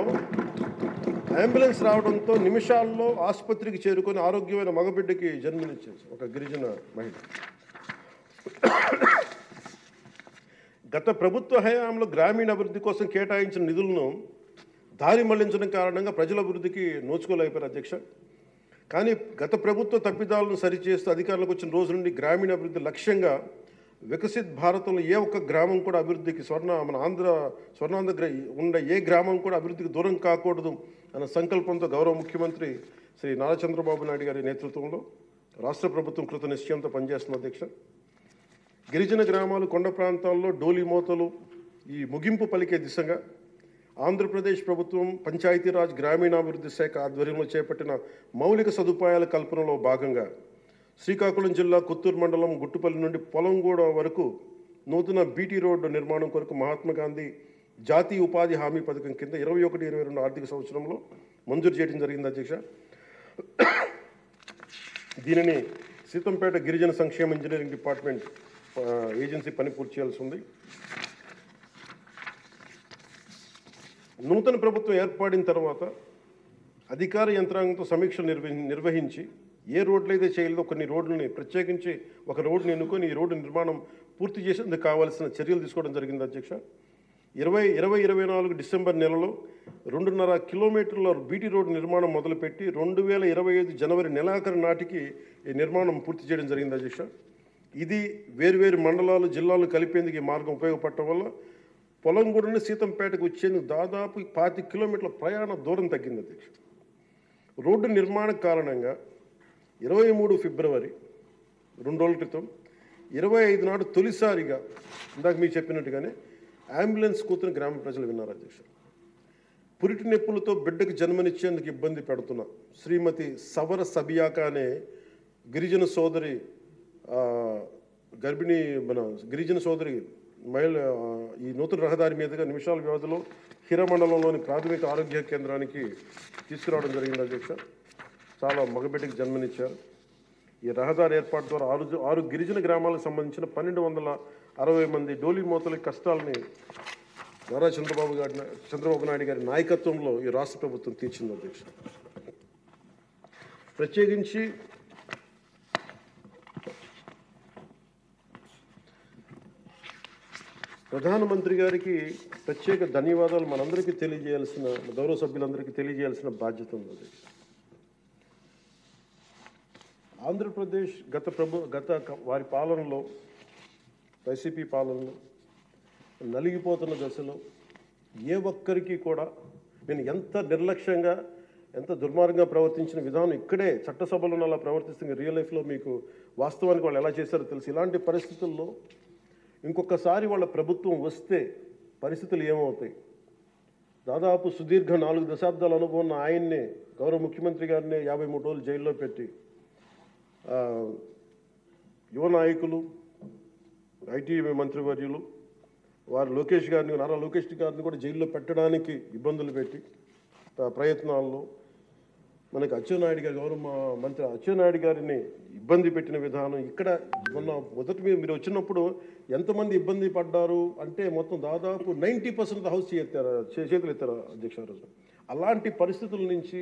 అంబులెన్స్ రావడంతో నిమిషాల్లో ఆసుపత్రికి చేరుకొని ఆరోగ్యమైన మగబిడ్డకి జన్మనిచ్చింది ఒక గిరిజన మహిళ. గత ప్రభుత్వ హయాంలో గ్రామీణ అభివృద్ధి కోసం కేటాయించిన నిధులను దారి మళ్లించడం కారణంగా ప్రజల అభివృద్ధికి నోచుకోలేకపోయారు అధ్యక్ష. కానీ గత ప్రభుత్వ తప్పిదాలను సరిచేస్తూ అధికారులకు వచ్చిన రోజు నుండి గ్రామీణ అభివృద్ధి లక్ష్యంగా వికసిత్ భారతంలో ఏ ఒక్క గ్రామం కూడా అభివృద్ధికి స్వర్ణాంధ్ర ఉండే ఏ గ్రామం కూడా అభివృద్ధికి దూరం కాకూడదు అన్న సంకల్పంతో గౌరవ ముఖ్యమంత్రి శ్రీ నారా చంద్రబాబు నాయుడు గారి నేతృత్వంలో రాష్ట్ర ప్రభుత్వం కృత నిశ్చయంతో పనిచేస్తున్న అధ్యక్ష. గిరిజన గ్రామాలు, కొండ ప్రాంతాల్లో డోలి మోతలు ఈ ముగింపు పలికే దిశగా ఆంధ్రప్రదేశ్ ప్రభుత్వం పంచాయతీరాజ్ గ్రామీణాభివృద్ధి శాఖ ఆధ్వర్యంలో చేపట్టిన మౌలిక సదుపాయాల కల్పనలో భాగంగా శ్రీకాకుళం జిల్లా కొత్తూరు మండలం గుట్టుపల్లి నుండి పొలంగూడ వరకు నూతన బీటీ రోడ్డు నిర్మాణం కొరకు మహాత్మా గాంధీ జాతీయ ఉపాధి హామీ పథకం కింద 21-22 ఆర్థిక సంవత్సరంలో మంజూరు చేయడం జరిగింది అధ్యక్ష. దీనిని సీతంపేట గిరిజన సంక్షేమ ఇంజనీరింగ్ డిపార్ట్మెంట్ ఏజెన్సీ పని పూర్తి చేయాల్సి ఉంది. నూతన ప్రభుత్వం ఏర్పడిన తర్వాత అధికార యంత్రాంగంతో సమీక్షలు నిర్వహించి ఏ రోడ్లు అయితే చేయలేదో కొన్ని రోడ్లని ప్రత్యేకించి ఒక రోడ్డుని ఎన్నుకొని ఈ రోడ్డు నిర్మాణం పూర్తి చేసేందుకు కావాల్సిన చర్యలు తీసుకోవడం జరిగింది అధ్యక్ష. 2024 డిసెంబర్ నెలలో 2.5 కిలోమీటర్ల బీటీ రోడ్డు నిర్మాణం మొదలుపెట్టి 2025 జనవరి నెలాఖరు నాటికి ఈ నిర్మాణం పూర్తి చేయడం జరిగింది అధ్యక్ష. ఇది వేరువేరు మండలాలు, జిల్లాలు కలిపేందుకు ఈ మార్గం ఉపయోగపడటం వల్ల పొలంగూడని సీతంపేటకు వచ్చేందుకు దాదాపు 25 కిలోమీటర్ల ప్రయాణ దూరం తగ్గింది అధ్యక్ష. రోడ్డు నిర్మాణ కారణంగా 23 ఫిబ్రవరి 2 రోజుల క్రితం 25 నాడు తొలిసారిగా ఇందాక మీకు చెప్పినట్టుగానే అంబులెన్స్ కూతురు గ్రామ ప్రజలు విన్నారు అధ్యక్ష. పురిటి నొప్పులతో బిడ్డకు జన్మనిచ్చేందుకు ఇబ్బంది పెడుతున్న శ్రీమతి సవర సబియాక అనే గిరిజన సోదరి గిరిజన సోదరి మహిళ ఈ నూతన రహదారి మీదుగా నిమిషాల వ్యవధిలో హిరమండలంలోని ప్రాథమిక ఆరోగ్య కేంద్రానికి తీసుకురావడం జరిగింది అధ్యక్ష. చాలా మగబిడ్డకి జన్మనిచ్చారు. ఈ రహదారి ఏర్పాటు ద్వారా 6 గిరిజన గ్రామాలకు సంబంధించిన 1260 మంది డోలీ మోతల కష్టాలని నారా చంద్రబాబు నాయుడు గారి నాయకత్వంలో ఈ రాష్ట్ర ప్రభుత్వం తీర్చింది అధ్యక్ష. ప్రత్యేకించి ప్రధానమంత్రి గారికి ప్రత్యేక ధన్యవాదాలు మనందరికీ తెలియజేయాల్సిన, గౌరవ సభ్యులందరికీ తెలియజేయాల్సిన బాధ్యత ఉంది. ఆంధ్రప్రదేశ్ గత వారి పాలనలో, వైసీపీ పాలనలో నలిగిపోతున్న దశలో ఏ ఒక్కరికి కూడా నేను ఎంత నిర్లక్ష్యంగా, ఎంత దుర్మార్గంగా ప్రవర్తించిన విధానం ఇక్కడే చట్టసభలో అలా ప్రవర్తిస్తుంది. రియల్ లైఫ్లో మీకు వాస్తవానికి వాళ్ళు ఎలా చేశారో తెలుసు. ఇలాంటి పరిస్థితుల్లో ఇంకొకసారి వాళ్ళ ప్రభుత్వం వస్తే పరిస్థితులు ఏమవుతాయి? దాదాపు సుదీర్ఘ 4 దశాబ్దాల అనుభవం ఉన్న ఆయన్నే, గౌరవ ముఖ్యమంత్రి గారిని 53 రోజులు జైల్లో పెట్టి యువ నాయకులు, ఐటీ మంత్రివర్యులు వారు నారా లోకేష్ గారిని కూడా జైల్లో పెట్టడానికి ఇబ్బందులు పెట్టి ప్రయత్నాల్లో మనకి అచ్చెన్నాయుడు గారు, గౌరవ మంత్రి అచ్చెన్నాయుడు గారిని ఇబ్బంది పెట్టిన విధానం ఇక్కడ మొదటి మీరు వచ్చినప్పుడు ఎంతమంది ఇబ్బంది పడ్డారు అంటే మొత్తం దాదాపు 90% హౌస్ చేతులు ఎత్తారు అధ్యక్ష. ఆ రోజున అలాంటి పరిస్థితుల నుంచి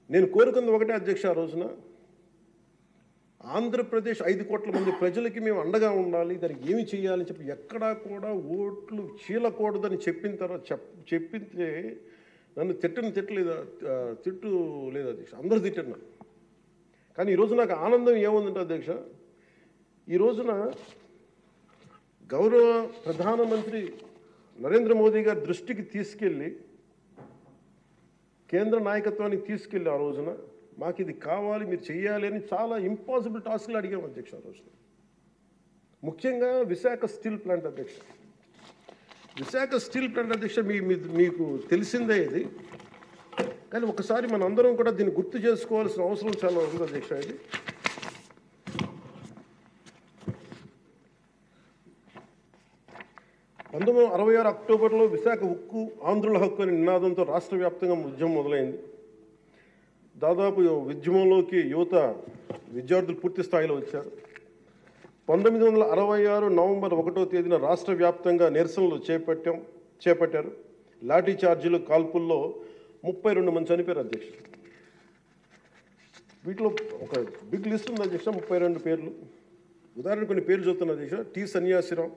నేను కోరుకుంది ఒకటే అధ్యక్ష. ఆ రోజున ఆంధ్రప్రదేశ్ 5 కోట్ల మంది ప్రజలకి మేము అండగా ఉండాలి, దానికి ఏమి చేయాలని చెప్పి ఎక్కడా కూడా ఓట్లు చీలకూడదని చెప్పితే నన్ను తిట్టు లేదు అధ్యక్ష, అందరూ తిట్టారు. కానీ ఈరోజు నాకు ఆనందం ఏముందంటే అధ్యక్ష, ఈ రోజున గౌరవ ప్రధానమంత్రి నరేంద్ర మోదీ గారి దృష్టికి తీసుకెళ్ళి, కేంద్ర నాయకత్వానికి తీసుకెళ్ళి ఆ రోజున మాకు ఇది కావాలి, మీరు చెయ్యాలి అని చాలా ఇంపాసిబుల్ టాస్క్లు అడిగాం అధ్యక్ష. ఆ రోజున ముఖ్యంగా విశాఖ స్టీల్ ప్లాంట్ అధ్యక్ష. విశాఖ స్టీల్ ప్లాంట్ అధ్యక్ష మీకు తెలిసిందే ఇది. కానీ ఒకసారి మనందరం కూడా దీన్ని గుర్తు చేసుకోవాల్సిన అవసరం చాలా ఉంది అధ్యక్ష. ఇది 1966 అక్టోబర్లో విశాఖ ఉక్కు ఆంధ్రుల హక్కు అనే నినాదంతో రాష్ట్ర వ్యాప్తంగా ఉద్యమం మొదలైంది. దాదాపు ఉద్యమంలోకి యువత విద్యార్థులు పూర్తి స్థాయిలో వచ్చారు. 1966 నవంబర్ 1వ తేదీన రాష్ట్ర వ్యాప్తంగా నిరసనలు చేపట్టారు. లాఠీ చార్జీలు, కాల్పుల్లో 32 మంది చనిపోయారు అధ్యక్ష. వీటిలో ఒక బిగ్ లిస్ట్ ఉంది అధ్యక్ష, 32 పేర్లు. ఉదాహరణ కొన్ని పేర్లు చెప్తున్నా అధ్యక్ష. టి సన్యాసిరావు,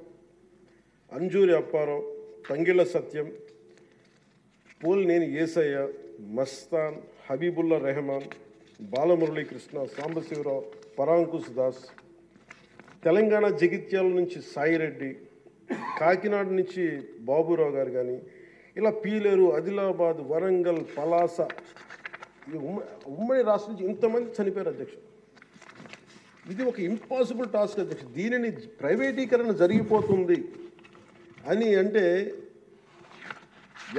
అంజూరి అప్పారావు, తంగిళ్ళ సత్యం, పోలినేని ఏసయ్య, మస్తాన్, హబీబుల్లా రెహమాన్, బాలమురళీకృష్ణ, సాంబశివరావు, పరాంకుశ్ దాస్. తెలంగాణ జగిత్యాల నుంచి సాయిరెడ్డి, కాకినాడ నుంచి బాబురావు గారు కానీ, ఇలా పీలేరు, ఆదిలాబాద్, వరంగల్, పలాస, ఉమ్మడి రాష్ట్రం నుంచి ఇంతమంది చనిపోయారు అధ్యక్ష. ఇది ఒక ఇంపాసిబుల్ టాస్క్ అధ్యక్ష. దీనిని ప్రైవేటీకరణ జరిగిపోతుంది అని అంటే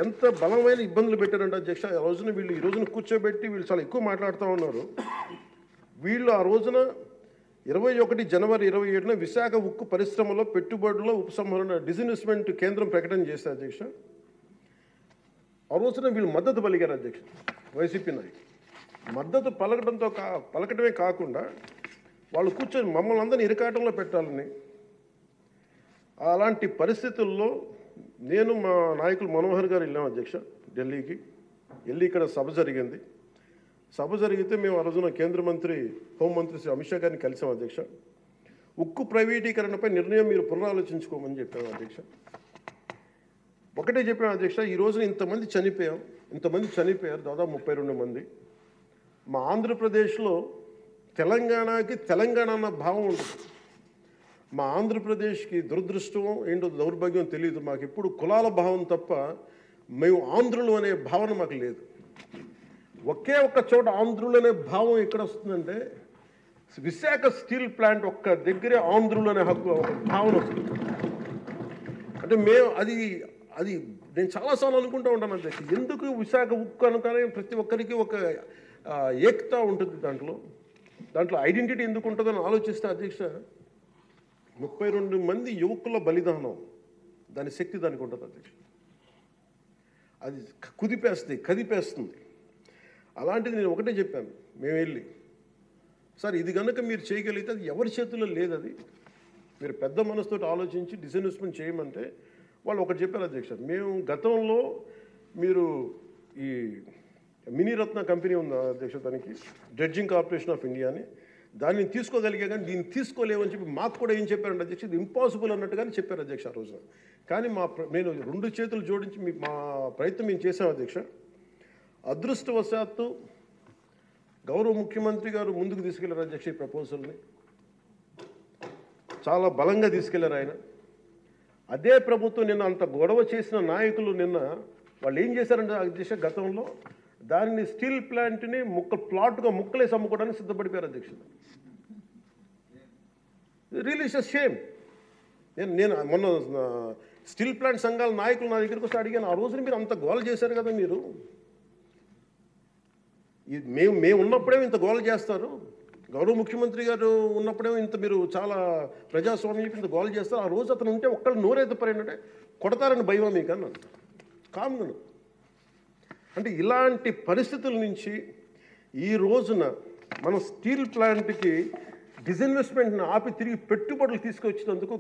ఎంత బలమైన ఇబ్బందులు పెట్టారంటే అధ్యక్ష. ఆ రోజున వీళ్ళు ఈ రోజున కూర్చోబెట్టి వీళ్ళు చాలా ఎక్కువ మాట్లాడుతూ ఉన్నారు. వీళ్ళు ఆ రోజున 21 జనవరి 27న విశాఖ ఉక్కు పరిశ్రమలో పెట్టుబడుల ఉపసంహరణ డిజిన్వెస్ట్మెంట్ కేంద్రం ప్రకటన చేశారు అధ్యక్ష. ఆ రోజున వీళ్ళు మద్దతు పలికారు అధ్యక్ష. వైసీపీ నాయకులు మద్దతు పలకటమే కాకుండా వాళ్ళు కూర్చొని మమ్మల్ని అందరినీ ఇరకాటంలో పెట్టాలని. అలాంటి పరిస్థితుల్లో నేను మా నాయకులు మనోహర్ గారు వెళ్ళాం అధ్యక్ష ఢిల్లీకి. వెళ్ళి ఇక్కడ సభ జరిగింది. సభ జరిగితే మేము ఆ రోజున కేంద్ర మంత్రి, హోంమంత్రి శ్రీ అమిత్ షా గారిని కలిసాం అధ్యక్ష. ఉక్కు ప్రైవేటీకరణపై నిర్ణయం మీరు పునరాలోచించుకోమని చెప్పాము అధ్యక్ష. ఒకటే చెప్పాము అధ్యక్ష, ఈ రోజున ఇంతమంది చనిపోయారు, దాదాపు 32 మంది. మా ఆంధ్రప్రదేశ్లో తెలంగాణకి తెలంగాణ అన్న భావం ఉంటుంది. మా ఆంధ్రప్రదేశ్కి దురదృష్టం ఏంటో దౌర్భాగ్యం తెలియదు. మాకు ఎప్పుడు కులాల భావం తప్ప మేము ఆంధ్రులు అనే భావన మాకు లేదు. ఒకే ఒక్క చోట ఆంధ్రులు అనే భావం ఎక్కడ వస్తుందంటే విశాఖ స్టీల్ ప్లాంట్ ఒక్క దగ్గరే ఆంధ్రులు అనే హక్కు భావన వస్తుంది. అంటే మేము అది నేను చాలాసార్లు అనుకుంటూ ఉంటాను అధ్యక్ష, ఎందుకు విశాఖ ఉక్కు అనుకనే ప్రతి ఒక్కరికి ఒక ఏకత ఉంటుంది. దాంట్లో ఐడెంటిటీ ఎందుకు ఉంటుందని ఆలోచిస్తే అధ్యక్ష 32 మంది యువకుల బలిదానం, దాని శక్తి దానికి ఉంటుంది అధ్యక్ష. అది కదిపేస్తుంది. అలాంటిది నేను ఒకటే చెప్పాను. మేము వెళ్ళి సార్ ఇది కనుక మీరు చేయగలిగితే అది ఎవరి చేతుల్లో లేదు, అది మీరు పెద్ద మనసుతో ఆలోచించి డిస్ఇన్వెస్ట్మెంట్ చేయమంటే వాళ్ళు ఒకటి చెప్పారు అధ్యక్ష. మేము గతంలో మీరు ఈ మినీరత్న కంపెనీ ఉంది అధ్యక్ష, దానికి డ్రెడ్జింగ్ కార్పొరేషన్ ఆఫ్ ఇండియా అని, దాన్ని తీసుకోగలిగా కానీ దీన్ని తీసుకోలేమని చెప్పి మాకు కూడా ఏం చెప్పారంటే అధ్యక్ష, ఇది ఇంపాసిబుల్ అన్నట్టుగానే చెప్పారు అధ్యక్ష ఆ రోజున. కానీ నేను 2 చేతులు జోడించి మా ప్రయత్నం మేము చేసాం అధ్యక్ష. అదృష్టవశాత్తు గౌరవ ముఖ్యమంత్రి గారు ముందుకు తీసుకెళ్లారు అధ్యక్ష. ఈ ప్రపోజల్ని చాలా బలంగా తీసుకెళ్లారు ఆయన. అదే ప్రభుత్వం నిన్న అంత గొడవ చేసిన నాయకులు నిన్న వాళ్ళు ఏం చేశారంటే అధ్యక్ష, గతంలో దాన్ని స్టీల్ ప్లాంట్ని ప్లాట్గా ముక్కలేసి అమ్ముకోవడానికి సిద్ధపడిపోయారు అధ్యక్ష. Really it's a shame. నేను మొన్న స్టీల్ ప్లాంట్ సంఘాల నాయకులు నా దగ్గరికి వస్తే అడిగాను, ఆ రోజున మీరు అంత గోల చేశారు కదా, మీరు మేము ఉన్నప్పుడే ఇంత గోల చేస్తారు, గౌరవ ముఖ్యమంత్రి గారు ఉన్నప్పుడే ఇంత మీరు చాలా ప్రజాస్వామ్యం ఇంత గోల చేస్తారు, ఆ రోజు అతను ఉంటే ఒక్కళ్ళు నోరెత్తిపోయారంటే కొడతారని భయమా మీకు అన్నాను కామ్గా. అంటే ఇలాంటి పరిస్థితుల నుంచి ఈ రోజున మన స్టీల్ ప్లాంట్కి డిస్ఇన్వెస్ట్మెంట్ని ఆపి తిరిగి పెట్టుబడులు తీసుకొచ్చినందుకు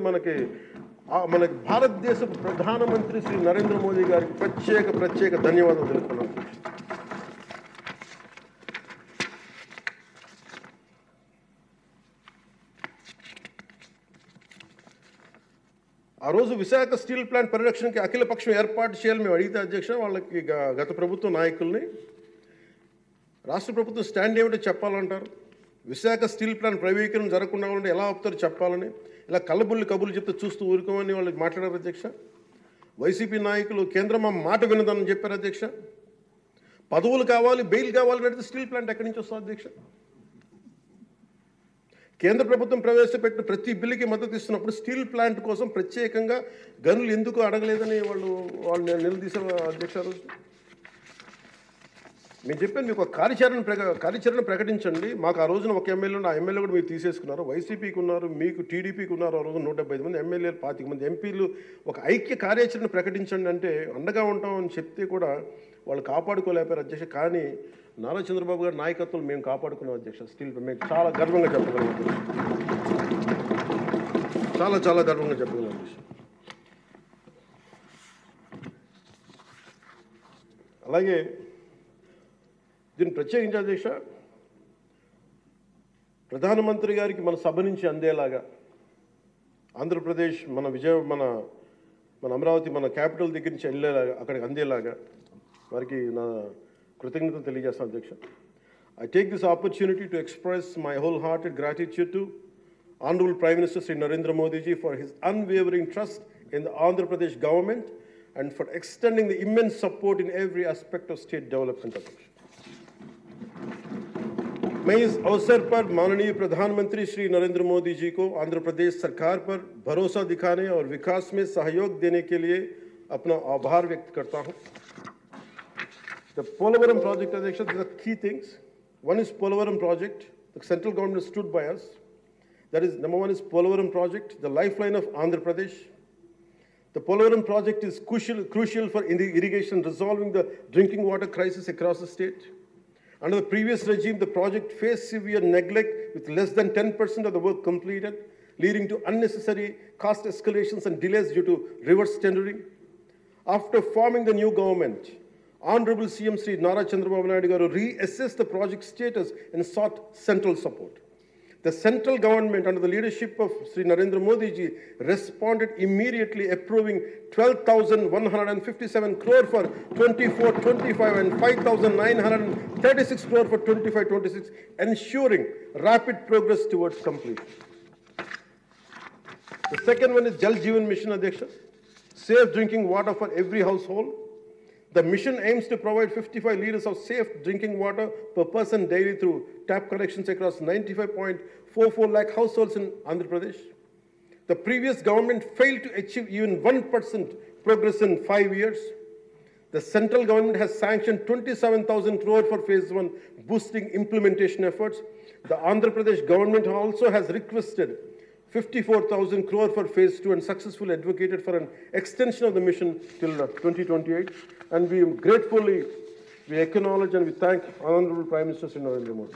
మనకి భారతదేశ ప్రధానమంత్రి శ్రీ నరేంద్ర మోదీ గారికి ప్రత్యేక ధన్యవాదాలు తెలుపుతున్నాను. ఆ రోజు విశాఖ స్టీల్ ప్లాంట్ పరిరక్షణకి అఖిలపక్షం ఏర్పాటు చేయాలని మేము అడిగితే అధ్యక్ష, వాళ్ళకి గత ప్రభుత్వ నాయకుల్ని రాష్ట్ర ప్రభుత్వం స్టాండ్ ఏమిటో చెప్పాలంటారు. విశాఖ స్టీల్ ప్లాంట్ ప్రైవేటీకరణ జరగకుండా ఉంటే ఎలా ఆపుతారు చెప్పాలని, ఇలా కబుర్లు చెప్తే చూస్తూ ఊరుకోమని వాళ్ళు మాట్లాడారు అధ్యక్ష. వైసీపీ నాయకులు కేంద్రం మా మాట వినదని చెప్పారు అధ్యక్ష. పదవులు కావాలి, బెయిల్ కావాలని అడిగితే స్టీల్ ప్లాంట్ ఎక్కడి నుంచి వస్తుంది అధ్యక్ష? కేంద్ర ప్రభుత్వం ప్రవేశపెట్టిన ప్రతి బిల్లుకి మద్దతు ఇస్తున్నప్పుడు స్టీల్ ప్లాంట్ కోసం ప్రత్యేకంగా గనులు ఎందుకు అడగలేదని వాళ్ళు నిలదీశారు అధ్యక్ష. మేము చెప్పాను మీకు ఒక కార్యాచరణ ప్రకటించండి. మాకు ఆ రోజున ఒక ఎమ్మెల్యే ఆ ఎమ్మెల్యే కూడా మీరు తీసేసుకున్నారు. వైసీపీకి ఉన్నారు, మీకు టీడీపీకి ఉన్నారు. ఆ రోజు 175 మంది ఎమ్మెల్యేలు, 25 మంది ఎంపీలు. ఒక ఐక్య కార్యాచరణ ప్రకటించండి అంటే అండగా ఉంటామని చెప్తే కూడా వాళ్ళు కాపాడుకోలేపారు అధ్యక్ష. కానీ నారా చంద్రబాబు గారి నాయకత్వం మేము కాపాడుకున్నాం అధ్యక్ష. స్టిల్ మేము చాలా గర్వంగా చెప్పగలం, చాలా గర్వంగా చెప్పగలం అధ్యక్ష. అలాగే దీన్ని ప్రత్యేకించి అధ్యక్ష, ప్రధానమంత్రి గారికి మన సభ నుంచి అందేలాగా ఆంధ్రప్రదేశ్ మన అమరావతి మన క్యాపిటల్ దగ్గర నుంచి వెళ్ళేలాగా అక్కడికి అందేలాగా వారికి నా కృతజ్ఞతలు తెలియజేస్తాను అధ్యక్ష. I take this opportunity to express my wholehearted gratitude to Honorable Prime Minister Sri Narendra Modi ji for his unwavering trust in the Andhra Pradesh government and for extending the immense support in every aspect of state development. मैं इस अवसर पर माननीय प्रधानमंत्री श्री नरेंद्र मोदी जी को आंध्र प्रदेश सरकार पर भरोसा दिखाने और विकास में सहयोग देने के लिए अपना आभार व्यक्त करता हूं. The Polavaram project, Adhyaksha, these are key things. One is Polavaram project. The central government stood by us. That is, number one is Polavaram project, the lifeline of Andhra Pradesh. The Polavaram project is crucial for irrigation, resolving the drinking water crisis across the state. Under the previous regime, the project faced severe neglect with less than 10% of the work completed, leading to unnecessary cost escalations and delays due to reverse tendering. After forming the new government, Honorable CM Sri Nara Chandrababu Naidu Garu reassessed the project status and sought central support. The central government, under the leadership of Sri Narendra Modi ji, responded immediately, approving 12,157 crore for 24-25 and 5,936 crore for 25-26, ensuring rapid progress towards completion. The second one is Jal Jeevan Mission, Adhyaksha, safe drinking water for every household. The mission aims to provide 55 liters of safe drinking water per person daily through tap connections across 95.44 lakh households in Andhra Pradesh. The previous government failed to achieve even 1% progress in 5 years. The central government has sanctioned 27,000 crore for phase 1, boosting implementation efforts. The Andhra Pradesh government also has requested 54,000 crore for phase 2 and successfully advocated for an extension of the mission till 2028. And we acknowledge and we thank Honorable Prime Minister Sri Narendra Modi.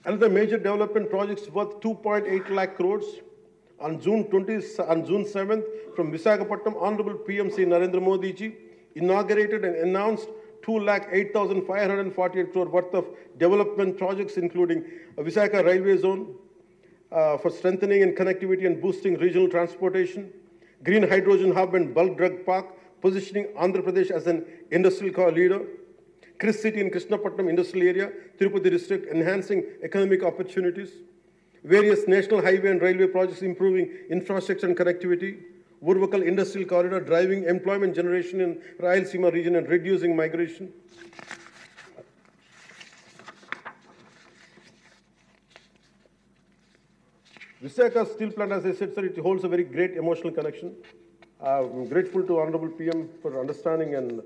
Another major development projects worth 2.8 lakh crores. On June 7th, from Visakhapatnam, Honorable PM Sri Narendra Modi ji inaugurated and announced 2,08,548 crore worth of development projects, including a Visakha railway zone, for strengthening and connectivity and boosting regional transportation, green hydrogen hub and bulk drug park, positioning Andhra Pradesh as an industrial core leader, Chris City in Krishnapatnam industrial area, Tirupati district, enhancing economic opportunities, various national highway and railway projects improving infrastructure and connectivity, Urvakal industrial corridor driving employment generation in Rayalaseema region and reducing migration. Visakha steel plant, as I said, sir, it holds a very great emotional connection. I'm grateful to Honorable PM for understanding and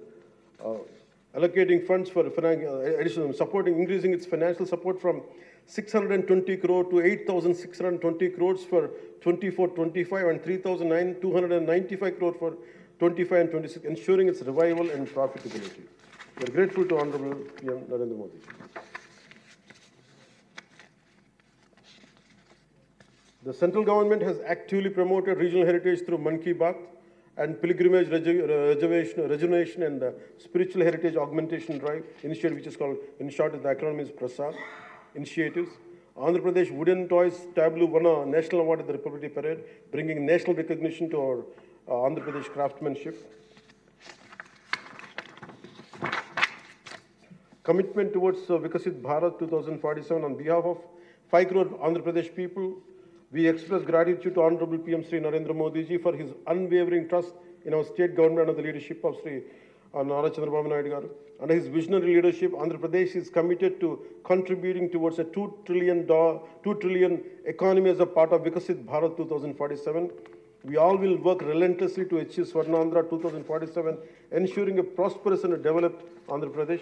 allocating funds for additional supporting, increasing its financial support from 620 crore to 8,620 crores for 24-25 and 3,295 crore for 25 and 26, ensuring its revival and profitability. We are grateful to Honorable PM Narendra Modi. The central government has actively promoted regional heritage through Man Ki Baat and pilgrimage rejuvenation and spiritual heritage augmentation drive initiative, which is called, in short, the acronym is PRASAD initiatives. Andhra Pradesh Wooden Toys Tableau won a national award at the Republic Day Parade, bringing national recognition to our Andhra Pradesh craftsmanship. Commitment towards Vikasit Bharat 2047 on behalf of 5 crore Andhra Pradesh people. We express gratitude to Honorable PM Sri Narendra Modi ji for his unwavering trust in our state government under the leadership of Sri Nara Chandrababu Naidu Garu. Under his visionary leadership, Andhra Pradesh is committed to contributing towards a $2 trillion economy as a part of Vikasit Bharat 2047. We all will work relentlessly to achieve Swarnandhra 2047, ensuring a prosperous and developed Andhra Pradesh.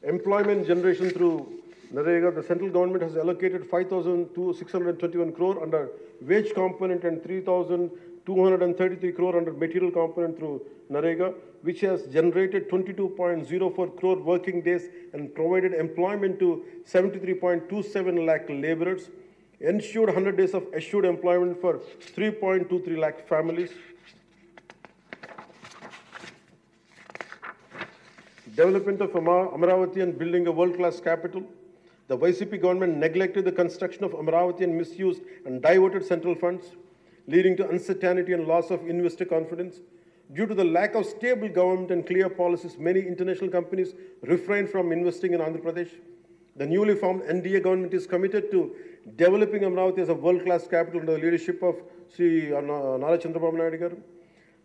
Employment generation through Narega, the central government has allocated 5,621 crore under wage component and 3,233 crore under material component through Narega, which has generated 22.04 crore working days and provided employment to 73.27 lakh laborers, ensured 100 days of assured employment for 3.23 lakh families. Development of Amaravati and building a world-class capital. The YCP government neglected the construction of Amaravati and misused and diverted central funds, leading to uncertainty and loss of investor confidence. Due to the lack of stable government and clear policies, many international companies refrained from investing in Andhra Pradesh. The newly formed NDA government is committed to developing Amaravati as a world-class capital under the leadership of Sri Nara Chandrababu Naidu garu.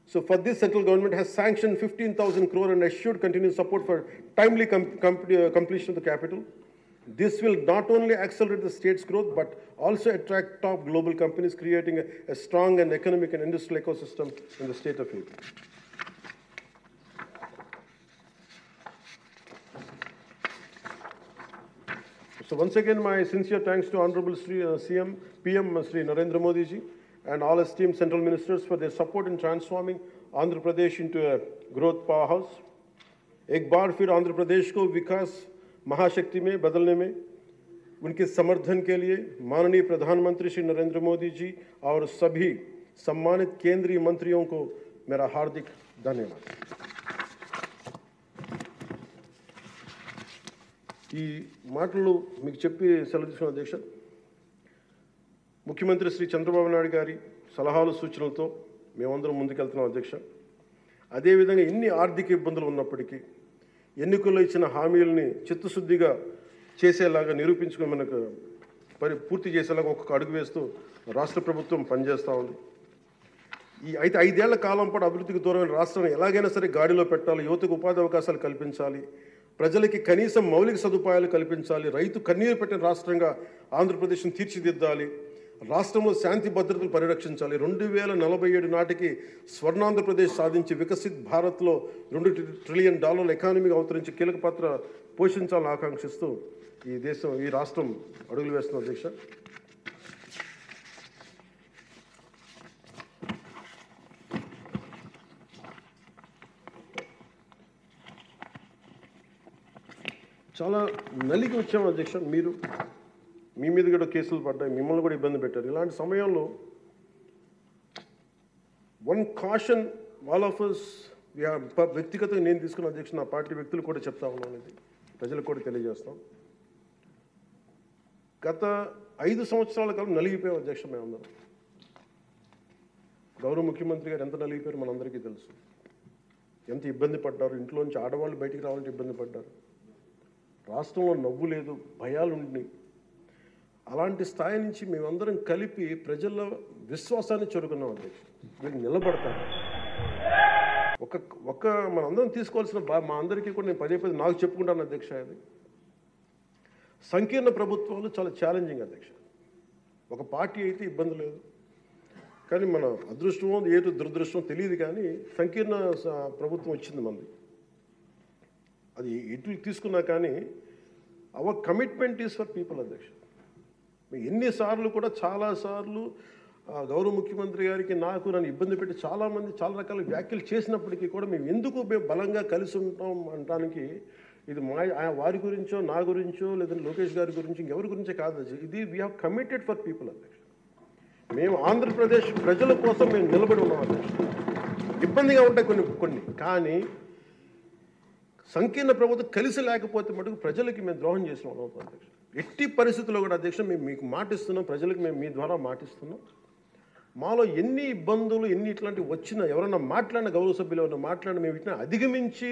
So for this, central government has sanctioned 15,000 crore and assured continued support for timely completion of the capital. This will not only accelerate the state's growth, but also attract top global companies, creating a strong and economic and industrial ecosystem in the state of AP. So once again, my sincere thanks to Honorable Sri PM Sri Narendra Modi ji and all esteemed central ministers for their support in transforming Andhra Pradesh into a growth powerhouse. एक बार फिर आंध्र प्रदेश को विकास महाशक्ति में बदलने में उनके समर्थन के लिए माननीय प्रधानमंत्री श्री नरेंद्र मोदी जी और सभी सम्मानित केंद्रीय मंत्रियों को मेरा हार्दिक धन्यवाद। ఈ మాటలు మీకు చెప్పి సెలవు తీసుకున్న అధ్యక్ష, ముఖ్యమంత్రి శ్రీ చంద్రబాబు నాయుడు గారి సలహాలు సూచనలతో మేమందరం ముందుకెళ్తున్నాం అధ్యక్ష. అదేవిధంగా ఎన్ని ఆర్థిక ఇబ్బందులు ఉన్నప్పటికీ ఎన్నికల్లో ఇచ్చిన హామీలని చిత్తశుద్ధిగా చేసేలాగా నిరూపించుకుని మనకు పూర్తి చేసేలాగా ఒక్కొక్క అడుగు వేస్తూ రాష్ట్ర ప్రభుత్వం పనిచేస్తూ ఉంది. అయితే 5 ఏళ్ల కాలం పాటు అభివృద్ధికి దూరమైన రాష్ట్రాన్ని ఎలాగైనా సరే గాడిలో పెట్టాలి, యువతకు ఉపాధి అవకాశాలు కల్పించాలి, ప్రజలకి కనీసం మౌలిక సదుపాయాలు కల్పించాలి, రైతు కన్నీరు పెట్టిన రాష్ట్రంగా ఆంధ్రప్రదేశ్ను తీర్చిదిద్దాలి, రాష్ట్రంలో శాంతి భద్రతలు పరిరక్షించాలి, 2047 నాటికి స్వర్ణాంధ్రప్రదేశ్ సాధించి వికసిత్ భారత్లో $2 ట్రిలియన్ ఎకానమీగా అవతరించి కీలక పాత్ర పోషించాలని ఆకాంక్షిస్తూ ఈ రాష్ట్రం అడుగులు వేస్తున్న అధ్యక్ష. చాలా నలిగి వచ్చాము అధ్యక్ష. మీ మీద కూడా కేసులు పడ్డాయి, మిమ్మల్ని కూడా ఇబ్బంది పెట్టారు. ఇలాంటి సమయంలో one caution all of us, వ్యక్తిగతంగా నేను తీసుకున్న అధ్యక్ష, నా పార్టీ వ్యక్తులు కూడా చెప్తా ఉన్నాను, ఇది ప్రజలకు కూడా తెలియజేస్తాం. గత 5 సంవత్సరాల కాలం నలిగిపోయాం అధ్యక్ష. మేమందరం గౌరవ ముఖ్యమంత్రి గారు ఎంత నలిగిపోయారు మనందరికీ తెలుసు. ఎంత ఇబ్బంది పడ్డారు, ఇంట్లోంచి ఆడవాళ్ళు బయటికి రావాలంటే ఇబ్బంది పడ్డారు, రాష్ట్రంలో నవ్వు లేదు, భయాలు ఉండి, అలాంటి స్థాయి నుంచి మేమందరం కలిపి ప్రజల్లో విశ్వాసాన్ని చెరుకున్నాం అధ్యక్ష. వీళ్ళు నిలబడతారు. ఒక మనందరం తీసుకోవాల్సిన మా అందరికీ కూడా నేను పదే నాకు చెప్పుకుంటాను అధ్యక్ష. అది సంకీర్ణ ప్రభుత్వాలు చాలా ఛాలెంజింగ్ అధ్యక్ష. ఒక పార్టీ అయితే ఇబ్బంది లేదు, కానీ మన అదృష్టమో ఏదో దురదృష్టమో తెలియదు, కానీ సంకీర్ణ ప్రభుత్వం వచ్చింది మనది. అది ఎటు తీసుకున్నా కానీ our commitment is for people అధ్యక్ష. ఎన్నిసార్లు కూడా చాలాసార్లు గౌరవ ముఖ్యమంత్రి గారికి నన్ను ఇబ్బంది పెట్టి చాలామంది చాలా రకాల వ్యాఖ్యలు చేసినప్పటికీ కూడా మేము బలంగా కలిసి ఉంటాం అనడానికి ఇది వారి గురించో నా గురించో లేదంటే లోకేష్ గారి గురించి ఇంకెవరి గురించే కాదు. ఇది we have committed for people అధ్యక్ష. మేము ఆంధ్రప్రదేశ్ ప్రజల కోసం మేము నిలబడి ఉన్నాం అధ్యక్ష. ఇబ్బందిగా ఉంటాయి కొన్ని కానీ సంకీర్ణ ప్రభుత్వం కలిసి లేకపోతే మటుకు ప్రజలకి మేము ద్రోహం చేసిన అవుతాం అధ్యక్ష. ఎట్టి పరిస్థితుల్లో కూడా అధ్యక్ష మేము మీకు మాటిస్తున్నాం, ప్రజలకు మేము మీ ద్వారా మాటిస్తున్నాం. మాలో ఎన్ని ఇబ్బందులు ఎన్ని ఇట్లాంటివి వచ్చినా, ఎవరన్నా మాట్లాడిన గౌరవ సభ్యులు ఎవరన్నా మాట్లాడిన మేము వీటిని అధిగమించి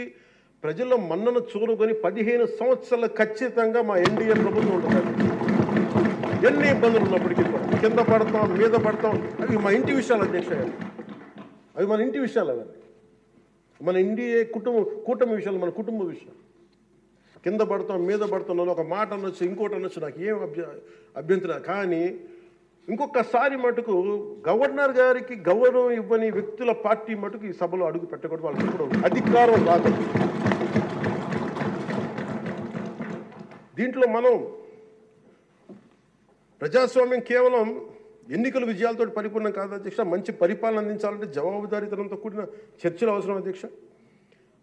ప్రజల్లో మన్నను చూరుకొని 15 సంవత్సరాలు ఖచ్చితంగా మా ఎన్డీఏ ప్రభుత్వం ఉంటుంది. ఎన్ని ఇబ్బందులు ఉన్నప్పటికీ కూడా కింద పడతాం, మీద పడతాం, అవి మా ఇంటి విషయాలు అధ్యక్ష. అవి మన ఇంటి విషయాలు, అవన్నీ మన ఎన్డీఏ కూటమి విషయాలు, మన కుటుంబ విషయాలు. కింద పడతాం, మీద పడతాం, ఒక మాట అనొచ్చు, ఇంకోటి అనొచ్చు, నాకు ఏం అభ్యంతరం. కానీ ఇంకొకసారి మటుకు గవర్నర్ గారికి గౌరవం ఇవ్వని వ్యక్తుల పార్టీ మటుకు ఈ సభలో అడుగు పెట్టకూడదు, వాళ్ళకి ఇప్పుడు అధికారం రాదు. దీంట్లో మనం ప్రజాస్వామ్యం కేవలం ఎన్నికల విజయాలతో పరిపూర్ణం కాదు అధ్యక్ష. మంచి పరిపాలన అందించాలంటే జవాబుదారీతనంతో కూడిన చర్చలు అవసరం అధ్యక్ష.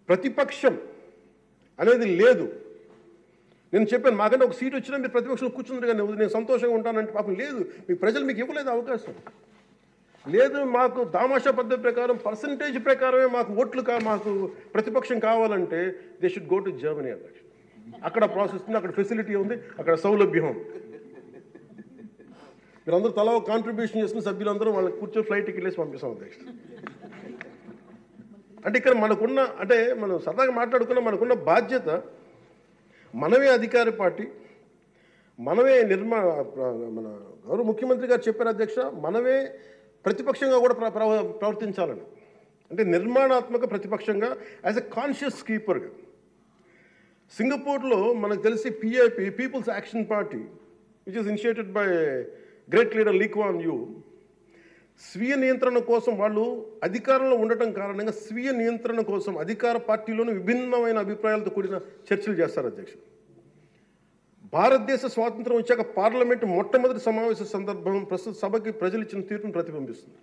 ప్రతిపక్షం అనేది లేదు. నేను చెప్పాను, మాకంటే ఒక సీట్ వచ్చినా మీరు ప్రతిపక్షంలో కూర్చున్నారు కానీ నేను సంతోషంగా ఉంటానంటే పాపం లేదు. మీకు ప్రజలు మీకు ఇవ్వలేదు అవకాశం లేదు. మాకు దామాషా పద్ధతి ప్రకారం పర్సంటేజ్ ప్రకారమే మాకు ఓట్లు మాకు ప్రతిపక్షం కావాలంటే they should go to Germany అధ్యక్ష. అక్కడ ప్రాసెస్ ఉంది, అక్కడ ఫెసిలిటీ ఉంది, అక్కడ సౌలభ్యం ఉంది. మీరందరూ తలా ఒక కాంట్రిబ్యూషన్ చేసుకుని సభ్యులందరూ వాళ్ళకి కూర్చొని ఫ్లైట్ టికెట్ వేసి పంపిస్తాం అధ్యక్ష. అంటే ఇక్కడ మనకున్న, అంటే మనం సరదాగా మాట్లాడుకున్న మనకున్న బాధ్యత, మనమే అధికార పార్టీ, మనమే మన గౌరవ ముఖ్యమంత్రి గారు చెప్పారు అధ్యక్ష, మనమే ప్రతిపక్షంగా కూడా ప్రవర్తించాలని. అంటే నిర్మాణాత్మక ప్రతిపక్షంగా యాజ్ ఎ కాన్షియస్ కీపర్గా. సింగపూర్లో మనకు తెలిసి PIP, people's action party, which is initiated by great leader Lee Kuan Yew, స్వీయ నియంత్రణ కోసం వాళ్ళు అధికారంలో ఉండటం కారణంగా స్వీయ నియంత్రణ కోసం అధికార పార్టీలోనూ విభిన్నమైన అభిప్రాయాలతో కూడిన చర్చలు చేస్తారు అధ్యక్ష. భారతదేశ స్వాతంత్రం వచ్చాక పార్లమెంటు మొట్టమొదటి సమావేశ సందర్భం ప్రస్తుత సభకి ప్రజలు ఇచ్చిన తీర్పును ప్రతిబింబిస్తుంది.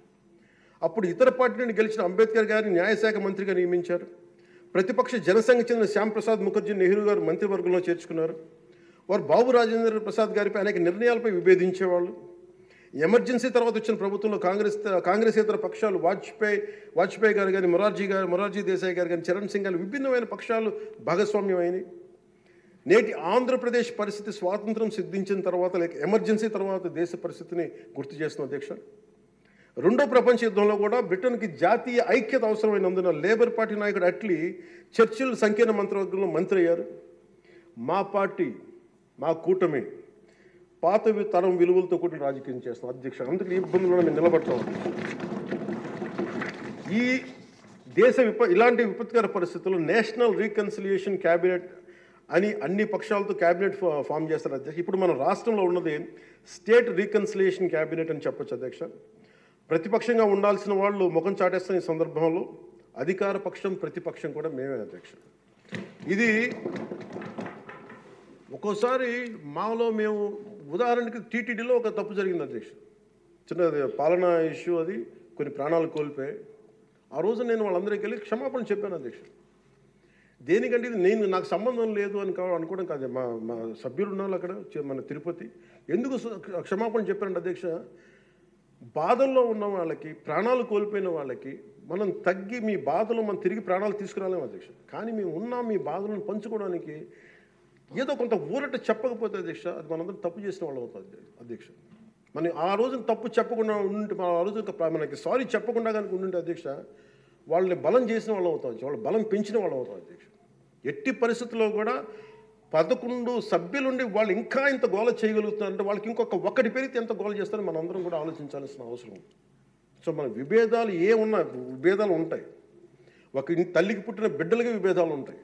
అప్పుడు ఇతర పార్టీ నుండి గెలిచిన అంబేద్కర్ గారిని న్యాయశాఖ మంత్రిగా నియమించారు. ప్రతిపక్ష జనసంఘ చెందిన శ్యాంప్రసాద్ ముఖర్జీ నెహ్రూ గారు మంత్రివర్గంలో చేర్చుకున్నారు. వారు బాబు రాజేంద్ర ప్రసాద్ గారిపై అనేక నిర్ణయాలపై విభేదించేవాళ్ళు. ఎమర్జెన్సీ తర్వాత వచ్చిన ప్రభుత్వంలో కాంగ్రెసేతర పక్షాలు వాజ్పేయి గారు కానీ, మొరార్జీ దేశాయ్ గారు కానీ, చరణ్ సింగ్ గారు విభిన్నమైన పక్షాలు భాగస్వామ్యం అయినాయి. నేటి ఆంధ్రప్రదేశ్ పరిస్థితి స్వాతంత్రం సిద్ధించిన తర్వాత లేక ఎమర్జెన్సీ తర్వాత దేశ పరిస్థితిని గుర్తు చేస్తున్న అధ్యక్ష. రెండో ప్రపంచ యుద్ధంలో కూడా బ్రిటన్కి జాతీయ ఐక్యత అవసరమైనందున లేబర్ పార్టీ నాయకుడు అట్లీ చర్చిల్ సంకీర్ణ మంత్రివర్గంలో మంత్రి అయ్యారు. మా పార్టీ, మా కూటమి పాత తరం విలువలతో కూడిన రాజకీయం చేస్తాం అధ్యక్ష. అందుకే ఈ ఇబ్బందుల్లో మేము నిలబడతాం. ఈ దేశ ఇలాంటి విపత్కర పరిస్థితుల్లో నేషనల్ రీకన్సిలియేషన్ క్యాబినెట్ అని అన్ని పక్షాలతో క్యాబినెట్ ఫామ్ చేస్తారు అధ్యక్ష. ఇప్పుడు మన రాష్ట్రంలో ఉన్నది స్టేట్ రీకన్సిలియేషన్ క్యాబినెట్ అని చెప్పొచ్చు అధ్యక్ష. ప్రతిపక్షంగా ఉండాల్సిన వాళ్ళు ముఖం చాటేస్తున్న ఈ సందర్భంలో అధికార పక్షం ప్రతిపక్షం కూడా మేమే అధ్యక్ష. ఇది ఒక్కోసారి మాలో మేము ఉదాహరణకి టీటీడీలో ఒక తప్పు జరిగింది అధ్యక్ష. చిన్నది పాలనా ఇష్యూ, అది కొన్ని ప్రాణాలు కోల్పోయి ఆ రోజు నేను వాళ్ళందరికీ వెళ్ళి క్షమాపణ చెప్పాను అధ్యక్ష. దేనికంటే ఇది నాకు సంబంధం లేదు అని అనుకోవడం కాదు. మా సభ్యులు ఉన్నారు అక్కడ మన తిరుపతి. ఎందుకు క్షమాపణ చెప్పారంటే అధ్యక్ష, బాధల్లో ఉన్న వాళ్ళకి, ప్రాణాలు కోల్పోయిన వాళ్ళకి మనం తగ్గి మీ బాధలు మనం తిరిగి ప్రాణాలు తీసుకురాలేము అధ్యక్ష. కానీ మేము ఉన్నాం మీ బాధలను పంచుకోవడానికి. ఏదో కొంత ఊరట చెప్పకపోతే అధ్యక్ష, అది మనందరం తప్పు చేసిన వాళ్ళు అవుతుంది అధ్యక్ష. మనం ఆ రోజున తప్పు చెప్పకుండా ఉంటే, ఆ రోజు మనకి సారీ చెప్పకుండా కనుక ఉండుంటే అధ్యక్ష, వాళ్ళని బలం చేసిన వాళ్ళు అవుతాం, వాళ్ళు బలం పెంచిన వాళ్ళు అవుతాం అధ్యక్ష. ఎట్టి పరిస్థితుల్లో కూడా 11 సభ్యులుండి వాళ్ళు ఇంకా ఇంత గోల చేయగలుగుతున్నారంటే వాళ్ళకి ఒక్కటి పెరిగితే ఎంత గోల చేస్తారో మనం అందరం కూడా ఆలోచించాల్సిన అవసరం ఉంది. సో మన విభేదాలు విభేదాలు ఉంటాయి. ఒక తల్లికి పుట్టిన బిడ్డలకి విభేదాలు ఉంటాయి.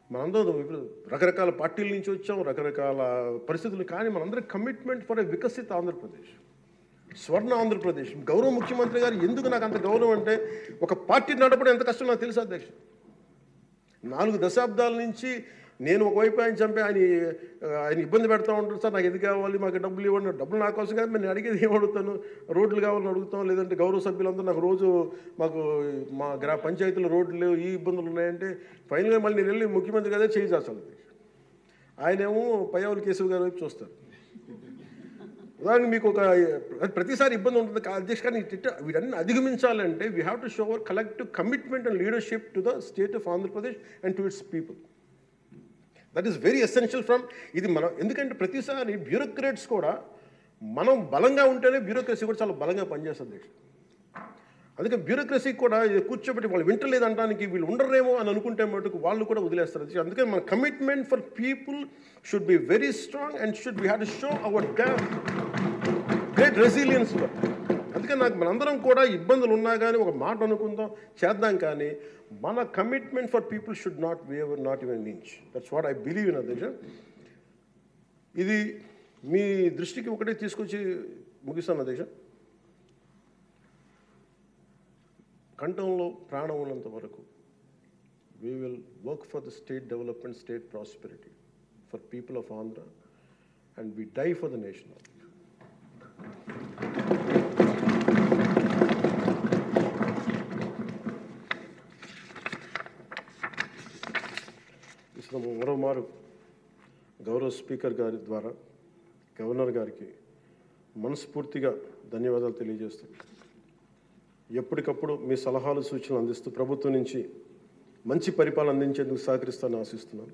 మనందరం రకరకాల పార్టీల నుంచి వచ్చాం, రకరకాల పరిస్థితులు. కానీ మనందరం కమిట్మెంట్ ఫర్ ఎ వికసిత ఆంధ్రప్రదేశ్, స్వర్ణ ఆంధ్రప్రదేశ్. గౌరవ ముఖ్యమంత్రి గారు ఎందుకు నాకు అంత గౌరవం అంటే, ఒక పార్టీ నడపడం ఎంత కష్టం నాకు తెలుసు అధ్యక్ష. 4 దశాబ్దాల నుంచి నేను ఒకవైపు ఆయన చంపి ఆయన ఇబ్బంది పెడతా ఉంటాను. సార్ నాకు ఇది కావాలి, మాకు డబ్బులు ఇవ్వండి. డబ్బులు నా కోసం కాదు, నేను అడిగేది ఏం అడుగుతాను, రోడ్లు కావాలని అడుగుతాం. లేదంటే గౌరవ సభ్యులందరూ నాకు రోజు మా పంచాయతీలో రోడ్లు లేవు, ఈ ఇబ్బందులు ఉన్నాయంటే ఫైనల్గా మళ్ళీ నేను వెళ్ళి ముఖ్యమంత్రి గారే చేయి చేస్తాను. ఆయనేమో పయ్యావుల కేశవ్ గారి వైపు చూస్తారు. ఉదాహరణకి మీకు ప్రతిసారి ఇబ్బంది ఉంటుంది అధ్యక్ష. కానీ వీటన్ని అధిగమించాలంటే we have to show our collective commitment and leadership to the state of Andhra Pradesh and to its people. That is very essential from ఇది మనం. ఎందుకంటే ప్రతిసారి బ్యూరోక్రాట్స్ కూడా మనం బలంగా ఉంటేనే బ్యూరోక్రసీ కూడా చాలా బలంగా పనిచేస్తుంది అధ్యక్ష. అందుకే బ్యూరోక్రసీ కూడా కూర్చోబెట్టి వాళ్ళు వింటలేదంటానికి వీళ్ళు ఉండరేమో అని అనుకుంటే మటుకు వాళ్ళు కూడా వదిలేస్తారు. అందుకని మన commitment for people should be very strong and we have to show hour great resilience. అందుకని మనందరం కూడా ఇబ్బందులు ఉన్నా కానీ ఒక మాట అనుకుందాం, చేద్దాం. కానీ మన commitment for people should not waiver, not even inch. That's what I believe in అధ్యక్ష. ఇది మీ దృష్టికి ఒకటే తీసుకొచ్చి ముగిస్తాను అధ్యక్ష. కంఠంలో ప్రాణం ఉన్నంత వరకు we will work for the state development, state prosperity, for people of Andhra, and we die for the nation. మరోమారు గౌరవ స్పీకర్ గారి ద్వారా గవర్నర్ గారికి మనస్ఫూర్తిగా ధన్యవాదాలు తెలియజేస్తూ ఎప్పటికప్పుడు మీ సలహాలు సూచనలు అందిస్తూ ప్రభుత్వం నుంచి మంచి పరిపాలన అందించేందుకు సహకరిస్తానని ఆశిస్తున్నాను.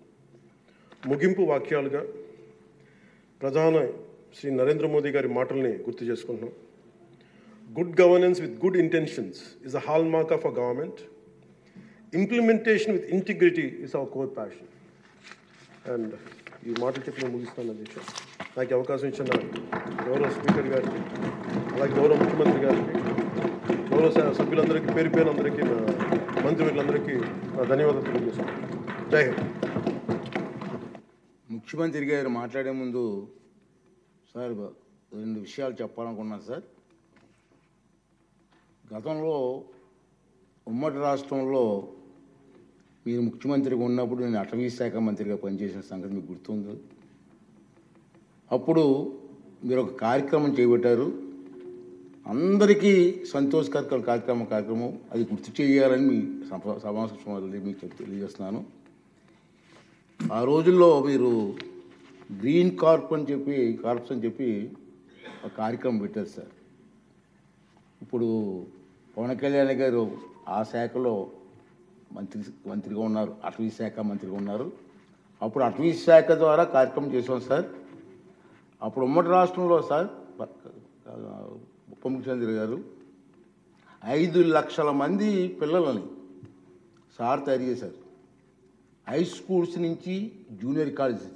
ముగింపు వాక్యాలుగా ప్రధాని శ్రీ నరేంద్ర మోదీ గారి మాటల్ని గుర్తు చేసుకుంటున్నాం. Good governance with good intentions is a hall mark of a government. Implementation with integrity is our core passion. And ఈ మాటలు చెప్పి నేను ముగిస్తాను అధ్యక్ష. నాకు అవకాశం ఇచ్చిన గౌరవ స్పీకర్ గారికి, అలాగే గౌరవ ముఖ్యమంత్రి గారికి, గౌరవ సభ్యులందరికీ, పేరు పేరులందరికీ, మంత్రివర్యులందరికీ ధన్యవాదాలు తెలియజేస్తున్నాను. జై హింద్. ముఖ్యమంత్రి గారు మాట్లాడే ముందు సార్ 2 విషయాలు చెప్పాలనుకున్నాను సార్. గతంలో ఉమ్మడి రాష్ట్రంలో మీరు ముఖ్యమంత్రిగా ఉన్నప్పుడు నేను అటవీ శాఖ మంత్రిగా పనిచేసిన సంగతి మీకు గుర్తుంది. అప్పుడు మీరు ఒక కార్యక్రమం చేపట్టారు, అందరికీ సంతోషకర కార్యక్రమం. అది గుర్తు చేయాలని మీ సమావేశం మీకు తెలియజేస్తున్నాను. ఆ రోజుల్లో మీరు గ్రీన్ కార్ప్స్ అని చెప్పి ఒక కార్యక్రమం పెట్టారు సార్. ఇప్పుడు పవన్ కళ్యాణ్ గారు ఆ శాఖలో మంత్రిగా ఉన్నారు, అటవీ శాఖ మంత్రిగా ఉన్నారు. అప్పుడు అటవీ శాఖ ద్వారా కార్యక్రమం చేసాం సార్. అప్పుడు ఉమ్మడి రాష్ట్రంలో సార్ ఉప ముఖ్యమంత్రి గారు 5 లక్షల మంది పిల్లలని సార్ తయారు చేశారు. హై స్కూల్స్ నుంచి జూనియర్ కాలేజ్